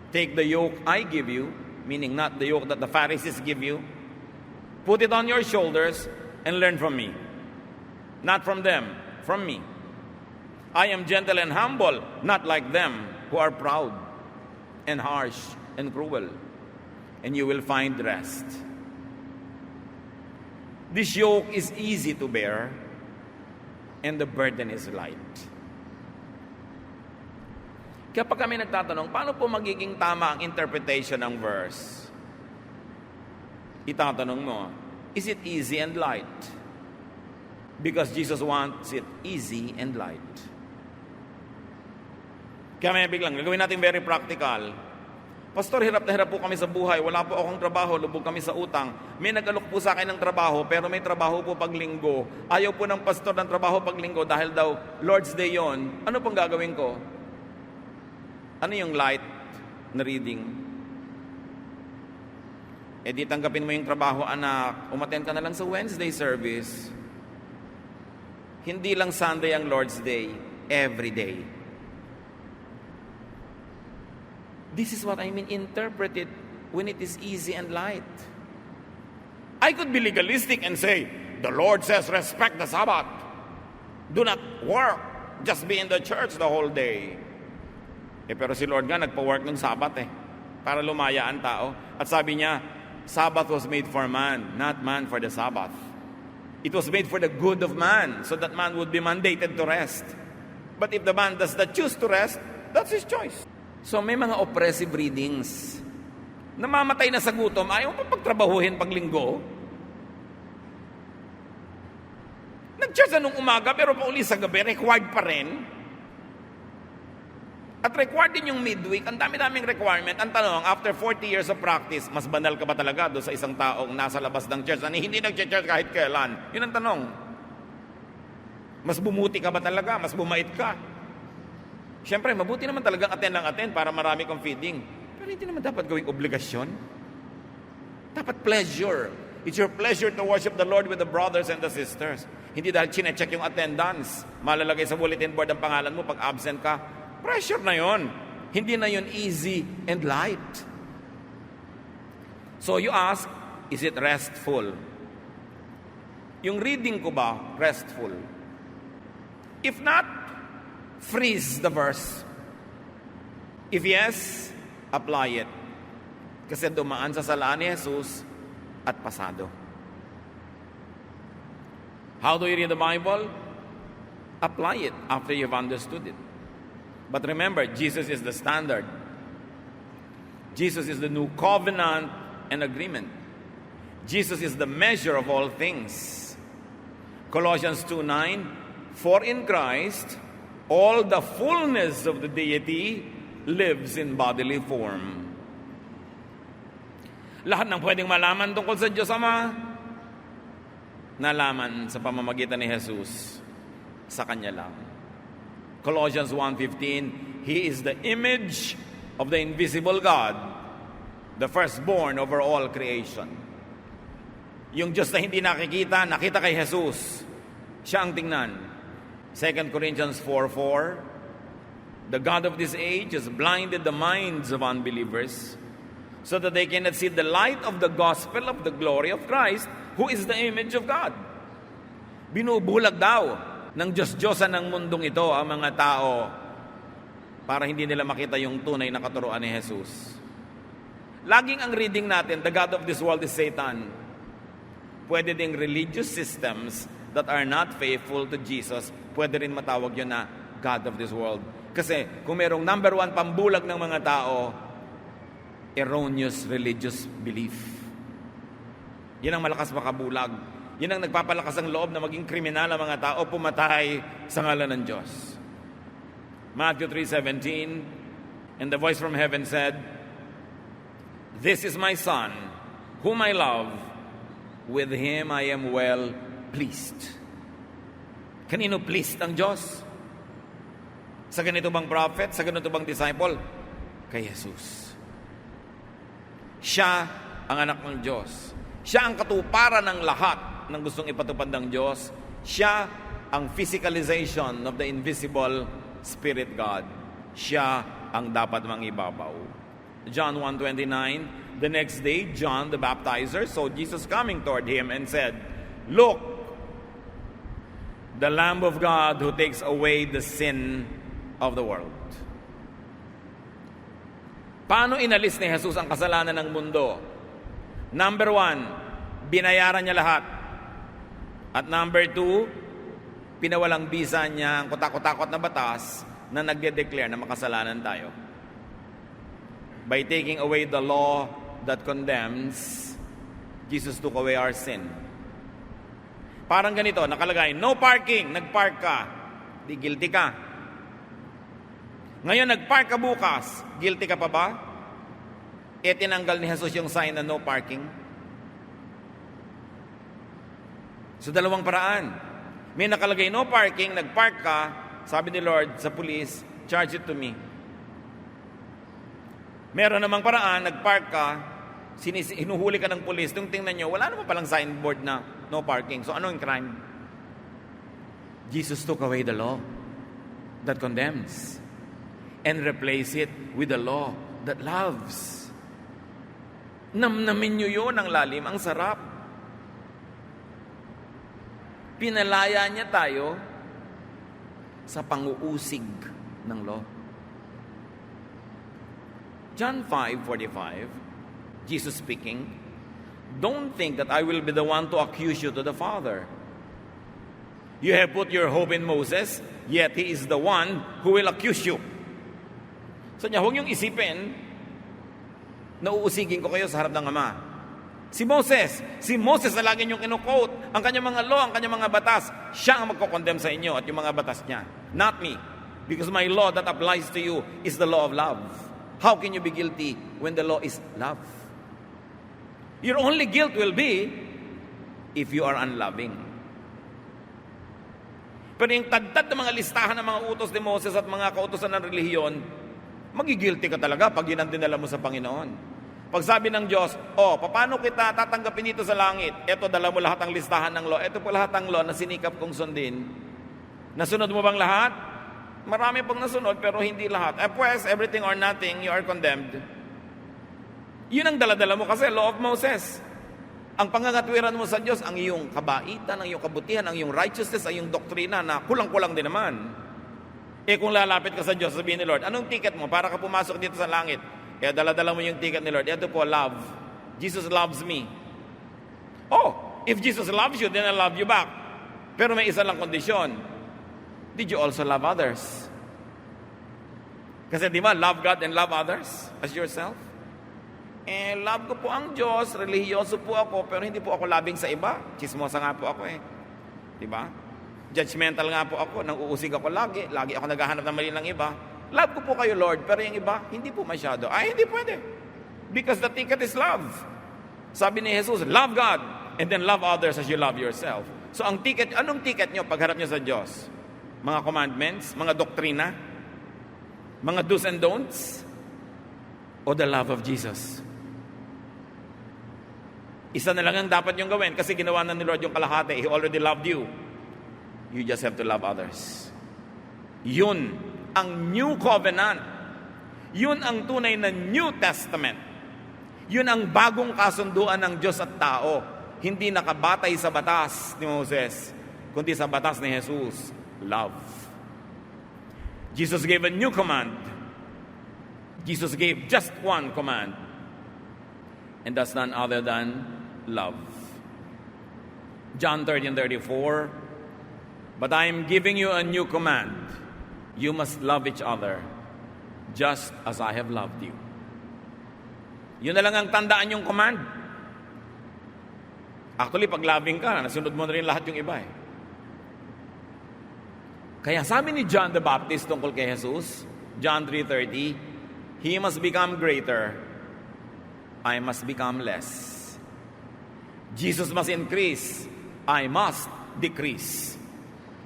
Take the yoke I give you, meaning not the yoke that the Pharisees give you. Put it on your shoulders and learn from me. Not from them, from me. I am gentle and humble, not like them who are proud and harsh and cruel. And you will find rest. This yoke is easy to bear, and the burden is light. Kaya pag kami nagtatanong, paano po magiging tama ang interpretation ng verse? Itatanong mo, is it easy and light? Because Jesus wants it easy and light. Kaya may biglang, gagawin natin very practical. Pastor, hirap na hirap po kami sa buhay. Wala po akong trabaho, lubog kami sa utang. May nag-alok po sa akin ng trabaho, pero may trabaho po pag linggo. Ayaw po ng pastor ng trabaho pag linggo dahil daw Lord's Day yon. Ano pong gagawin ko? Ano yung light na reading? E di tanggapin mo yung trabaho, anak. Umattend ka na lang sa Wednesday service. Hindi lang Sunday ang Lord's Day. Every day. This is what I mean, interpret it when it is easy and light. I could be legalistic and say, the Lord says respect the Sabbath. Do not work. Just be in the church the whole day. Pero si Lord nga nagpa-work ng Sabbath para lumaya ang tao. At sabi niya, Sabbath was made for man, not man for the Sabbath. It was made for the good of man, so that man would be mandated to rest. But if the man does not choose to rest, that's his choice. So may mga oppressive readings. Namamatay na sa gutom, ayaw mo pagtrabahuhin pag linggo. Nag-church na nung umaga, pero pauli sa gabi, required pa rin. At required din yung midweek. Ang dami-daming requirement. Ang tanong, after 40 years of practice, mas banal ka ba talaga doon sa isang taong nasa labas ng church na hindi nag-church kahit kailan? Yun ang tanong. Mas bumuti ka ba talaga? Mas bumait ka? Siyempre, mabuti naman talagang attend para marami kang feeding. Pero hindi naman dapat gawing obligasyon. Dapat pleasure. It's your pleasure to worship the Lord with the brothers and the sisters. Hindi dahil chine-check yung attendance. Malalagay sa bulletin board ang pangalan mo pag absent ka. Pressure na yon. Hindi na yon easy and light. So you ask, is it restful? Yung reading ko ba, restful? If not, freeze the verse. If yes, apply it. Kasi dumaan sa salaan ni Jesus at pasado. How do you read the Bible? Apply it after you've understood it. But remember, Jesus is the standard. Jesus is the new covenant and agreement. Jesus is the measure of all things. Colossians 2:9, for in Christ, all the fullness of the deity lives in bodily form. Lahat ng pwedeng malaman tungkol sa Diyos Ama, nalaman sa pamamagitan ni Jesus sa Kanya lang. Colossians 1:15, He is the image of the invisible God, the firstborn over all creation. Yung Diyos na hindi nakikita, nakita kay Jesus. Siya ang tingnan. 2 Corinthians 4:4, the God of this age has blinded the minds of unbelievers so that they cannot see the light of the gospel of the glory of Christ, who is the image of God. Binubulag daw ng Diyos-Diyosan ng mundong ito ang mga tao para hindi nila makita yung tunay na katuruan ni Jesus. Laging ang reading natin, the God of this world is Satan. Pwede ding religious systems that are not faithful to Jesus, pwede rin matawag yun na God of this world. Kasi kung merong number one pambulag ng mga tao, erroneous religious belief. Yan ang malakas makabulag. Yan ang nagpapalakas ang loob na maging kriminal ang mga tao, pumatay sa ngalan ng Diyos. Matthew 3:17, and the voice from heaven said, this is my son, whom I love, with him I am well pleased. Kanino pleased ang Diyos? Sa ganito bang prophet? Sa ganito bang disciple? Kay Jesus. Siya ang anak ng Diyos. Siya ang katuparan ng lahat ng gustong ipatupad ng Diyos. Siya ang physicalization of the invisible Spirit God. Siya ang dapat mangibabaw. John 1:29, the next day, John the baptizer saw Jesus coming toward him and said, look, the Lamb of God who takes away the sin of the world. Paano inalis ni Jesus ang kasalanan ng mundo? Number 1, binayaran niya lahat. At number 2, pinawalang bisa niya ang kutakot-takot na batas na nagde-declare na makasalanan tayo. By taking away the law that condemns, Jesus took away our sin. Parang ganito, nakalagay, no parking, nagpark ka, di guilty ka. Ngayon, nagpark ka bukas, guilty ka pa ba? Tinanggal ni Jesus yung sign na no parking. So, dalawang paraan. May nakalagay, no parking, nagpark ka, sabi ni Lord sa police, charge it to me. Meron namang paraan, nagpark ka, hinuhuli ka ng police, nung tingnan nyo, wala naman palang signboard na no parking. So, ano yung crime? Jesus took away the law that condemns and replace it with the law that loves. Namnamin nyo yun, ang lalim, ang sarap. Pinalaya niya tayo sa panguusig ng law. John 5:45, Jesus speaking, don't think that I will be the one to accuse you to the Father. You have put your hope in Moses, yet he is the one who will accuse you. So niya, huwag niyong isipin na uusigin ko kayo sa harap ng Ama. Si Moses na lagi niyong kinukote, ang kanyang mga law, ang kanyang mga batas, siya ang magkokondem sa inyo at yung mga batas niya. Not me. Because my law that applies to you is the law of love. How can you be guilty when the law is love? Your only guilt will be if you are unloving. Pero yung tagtad ng mga listahan ng mga utos ni Moses at mga kautosan ng relihiyon, magigilty ka talaga pag yun ang dinala mo sa Panginoon. Pag sabi ng Diyos, paano kita tatanggapin dito sa langit? Ito, dala mo lahat ng listahan ng law. Ito po lahat ng law na sinikap kong sundin. Nasunod mo bang lahat? Marami pang nasunod, pero hindi lahat. Pues, everything or nothing, you are condemned. Yun ang dala-dala mo kasi, law of Moses. Ang pangangatwiran mo sa Diyos, ang iyong kabaitan, ang iyong kabutihan, ang iyong righteousness, ang iyong doktrina na kulang-kulang din naman. Kung lalapit ka sa Diyos, sabihin ni Lord, anong ticket mo para ka pumasok dito sa langit? Dala-dala mo yung ticket ni Lord. Ito po, love. Jesus loves me. If Jesus loves you, then I love you back. Pero may isa lang kondisyon. Did you also love others? Kasi di ba, love God and love others as yourself? Love ko po ang Diyos, relihiyoso po ako, pero hindi po ako labing sa iba. Chismosa nga po ako Di ba? Judgmental nga po ako, nang uusig ako lagi ako naghahanap ng mali ng iba. Love ko po kayo, Lord, pero yung iba, hindi po masyado. Hindi pwede. Because the ticket is love. Sabi ni Jesus, love God, and then love others as you love yourself. So ang ticket, anong ticket nyo pagharap nyo sa Diyos? Mga commandments, mga doktrina, mga do's and don'ts, o the love of Jesus? Isa na lang ang dapat yung gawin kasi ginawa na ni Lord yung kalahati. He already loved you. You just have to love others. Yun ang New Covenant. Yun ang tunay na New Testament. Yun ang bagong kasunduan ng Diyos at tao. Hindi nakabatay sa batas ni Moses, kundi sa batas ni Jesus. Love. Jesus gave a new command. Jesus gave just one command. And that's none other than love. John 13:34. But I am giving you a new command. You must love each other just as I have loved you. Yun na lang ang tandaan yung command. Actually, pag loving ka, nasunod mo na rin lahat yung iba Kaya sabi ni John the Baptist tungkol kay Jesus, John 3:30, He must become greater, I must become less. Jesus must increase, I must decrease.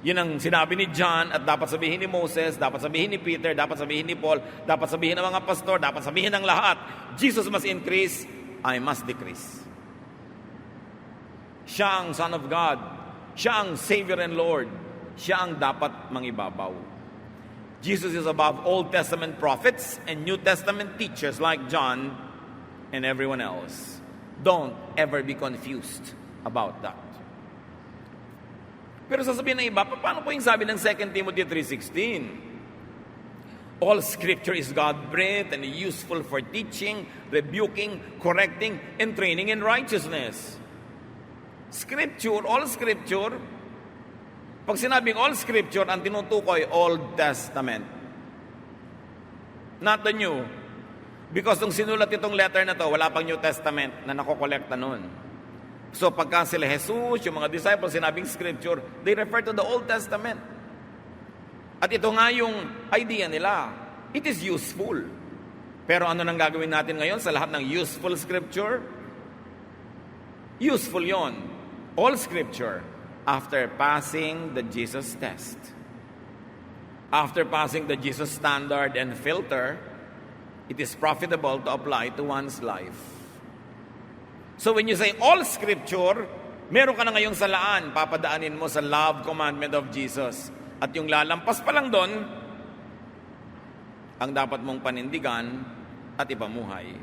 Yun ang sinabi ni John at dapat sabihin ni Moses, dapat sabihin ni Peter, dapat sabihin ni Paul, dapat sabihin ng mga pastor, dapat sabihin ng lahat. Jesus must increase, I must decrease. Siya ang Son of God. Siya ang Savior and Lord. Siya ang dapat mangibabaw. Jesus is above Old Testament prophets and New Testament teachers like John and everyone else. Don't ever be confused about that. Pero sasabihin ng iba, paano po yung sabi ng 2 Timothy 3:16? All scripture is God-breathed and useful for teaching, rebuking, correcting, and training in righteousness. Scripture, all scripture, pag sinabing all scripture, ang tinutukoy, Old Testament. Not the New. Because nung sinulat itong letter na to, wala pang New Testament na nakokolekta nun. So pagka sila Jesus, yung mga disciples, sinabing scripture, they refer to the Old Testament. At ito nga yung idea nila. It is useful. Pero ano nang gagawin natin ngayon sa lahat ng useful scripture? Useful yon. All scripture after passing the Jesus test. After passing the Jesus standard and filter, it is profitable to apply to one's life. So when you say all scripture, meron ka na ngayong salaan, papadaanin mo sa love commandment of Jesus. At yung lalampas pa lang doon, ang dapat mong panindigan at ipamuhay.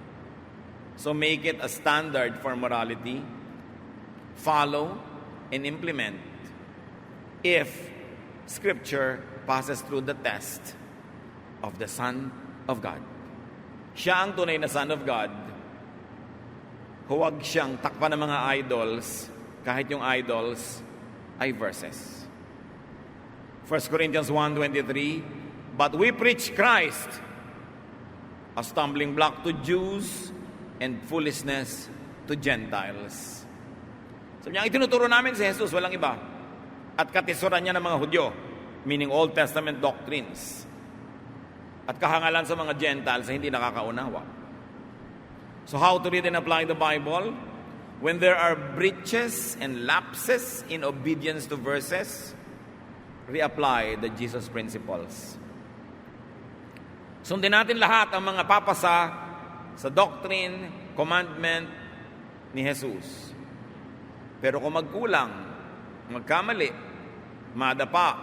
So make it a standard for morality. Follow and implement if Scripture passes through the test of the Son of God. Siya ang tunay na Son of God. Huwag siyang takpan ng mga idols kahit yung idols ay verses. 1 Corinthians 1:23, but we preach Christ, a stumbling block to Jews and foolishness to Gentiles. Sabi niya, itinuturo namin si Jesus, walang iba. At katisuran niya ng mga Hudyo, meaning Old Testament doctrines. At kahangalan sa mga Gentiles na hindi nakakaunawa. So how to read and apply the Bible? When there are breaches and lapses in obedience to verses, reapply the Jesus principles. Sundin natin lahat ang mga papasa sa doctrine, commandment ni Jesus. Pero kung magkulang, magkamali, madapa,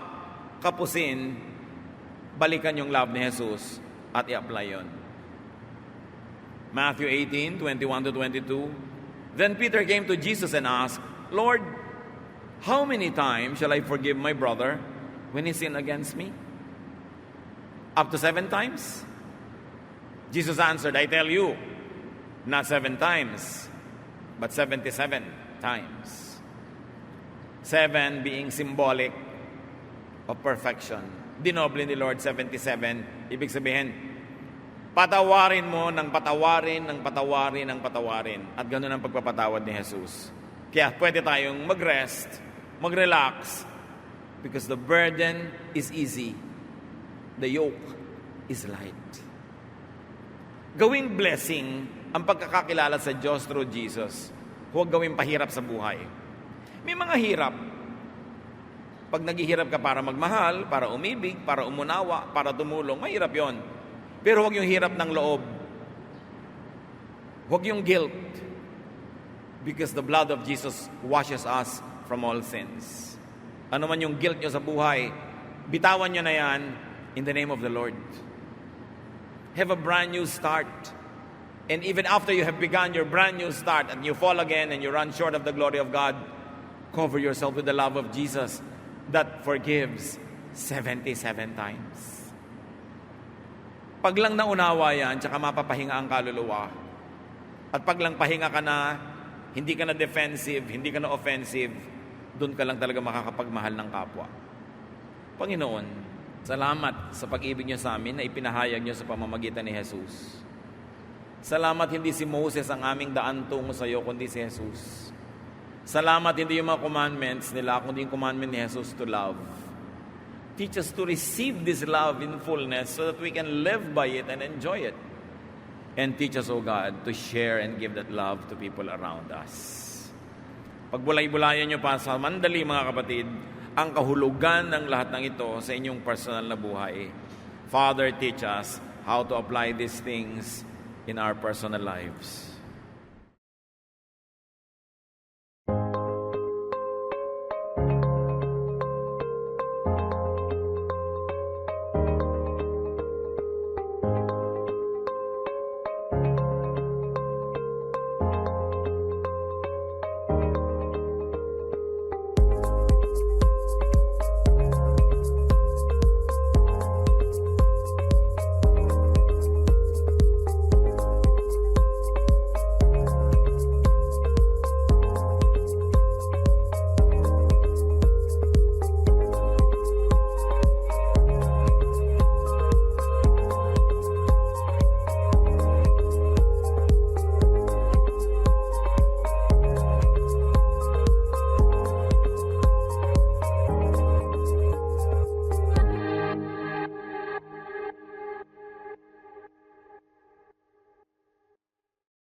kapusin, balikan yung love ni Jesus at i-apply yun. Matthew 18:21-22. Then Peter came to Jesus and asked, Lord, how many times shall I forgive my brother when he sinned against me? Up to 7 times? Jesus answered, I tell you, not 7 times, but 77 times. 7 being symbolic of perfection. Dinoble ni Lord 77. Ibig sabihin, patawarin mo ng patawarin, ng patawarin, ng patawarin. At ganoon ang pagpapatawad ni Jesus. Kaya pwede tayong mag-rest, mag-relax, because the burden is easy. The yoke is light. Gawing blessing ang pagkakakilala sa Diyos through Jesus. Huwag gawing pahirap sa buhay. May mga hirap. Pag naghihirap ka para magmahal, para umibig, para umunawa, para tumulong, mahirap yon. Pero huwag yung hirap ng loob. Huwag yung guilt. Because the blood of Jesus washes us from all sins. Ano man yung guilt nyo sa buhay, bitawan nyo na yan in the name of the Lord. Have a brand new start. And even after you have begun your brand new start and you fall again and you run short of the glory of God, cover yourself with the love of Jesus that forgives 77 times. Pag lang naunawa yan, tsaka mapapahinga ang kaluluwa. At pag lang pahinga ka na, hindi ka na defensive, hindi ka na offensive, doon ka lang talaga makakapagmahal ng kapwa. Panginoon, salamat sa pag-ibig niyo sa amin na ipinahayag niyo sa pamamagitan ni Jesus. Salamat hindi si Moses ang aming daan tungo sa iyo, kundi si Jesus. Salamat hindi yung mga commandments nila, kundi yung commandment ni Jesus to love. Teach us to receive this love in fullness so that we can live by it and enjoy it. And teach us, O God, to share and give that love to people around us. Pagbulay-bulayan niyo pa sa mandali, mga kapatid, ang kahulugan ng lahat ng ito sa inyong personal na buhay. Father, teach us how to apply these things in our personal lives.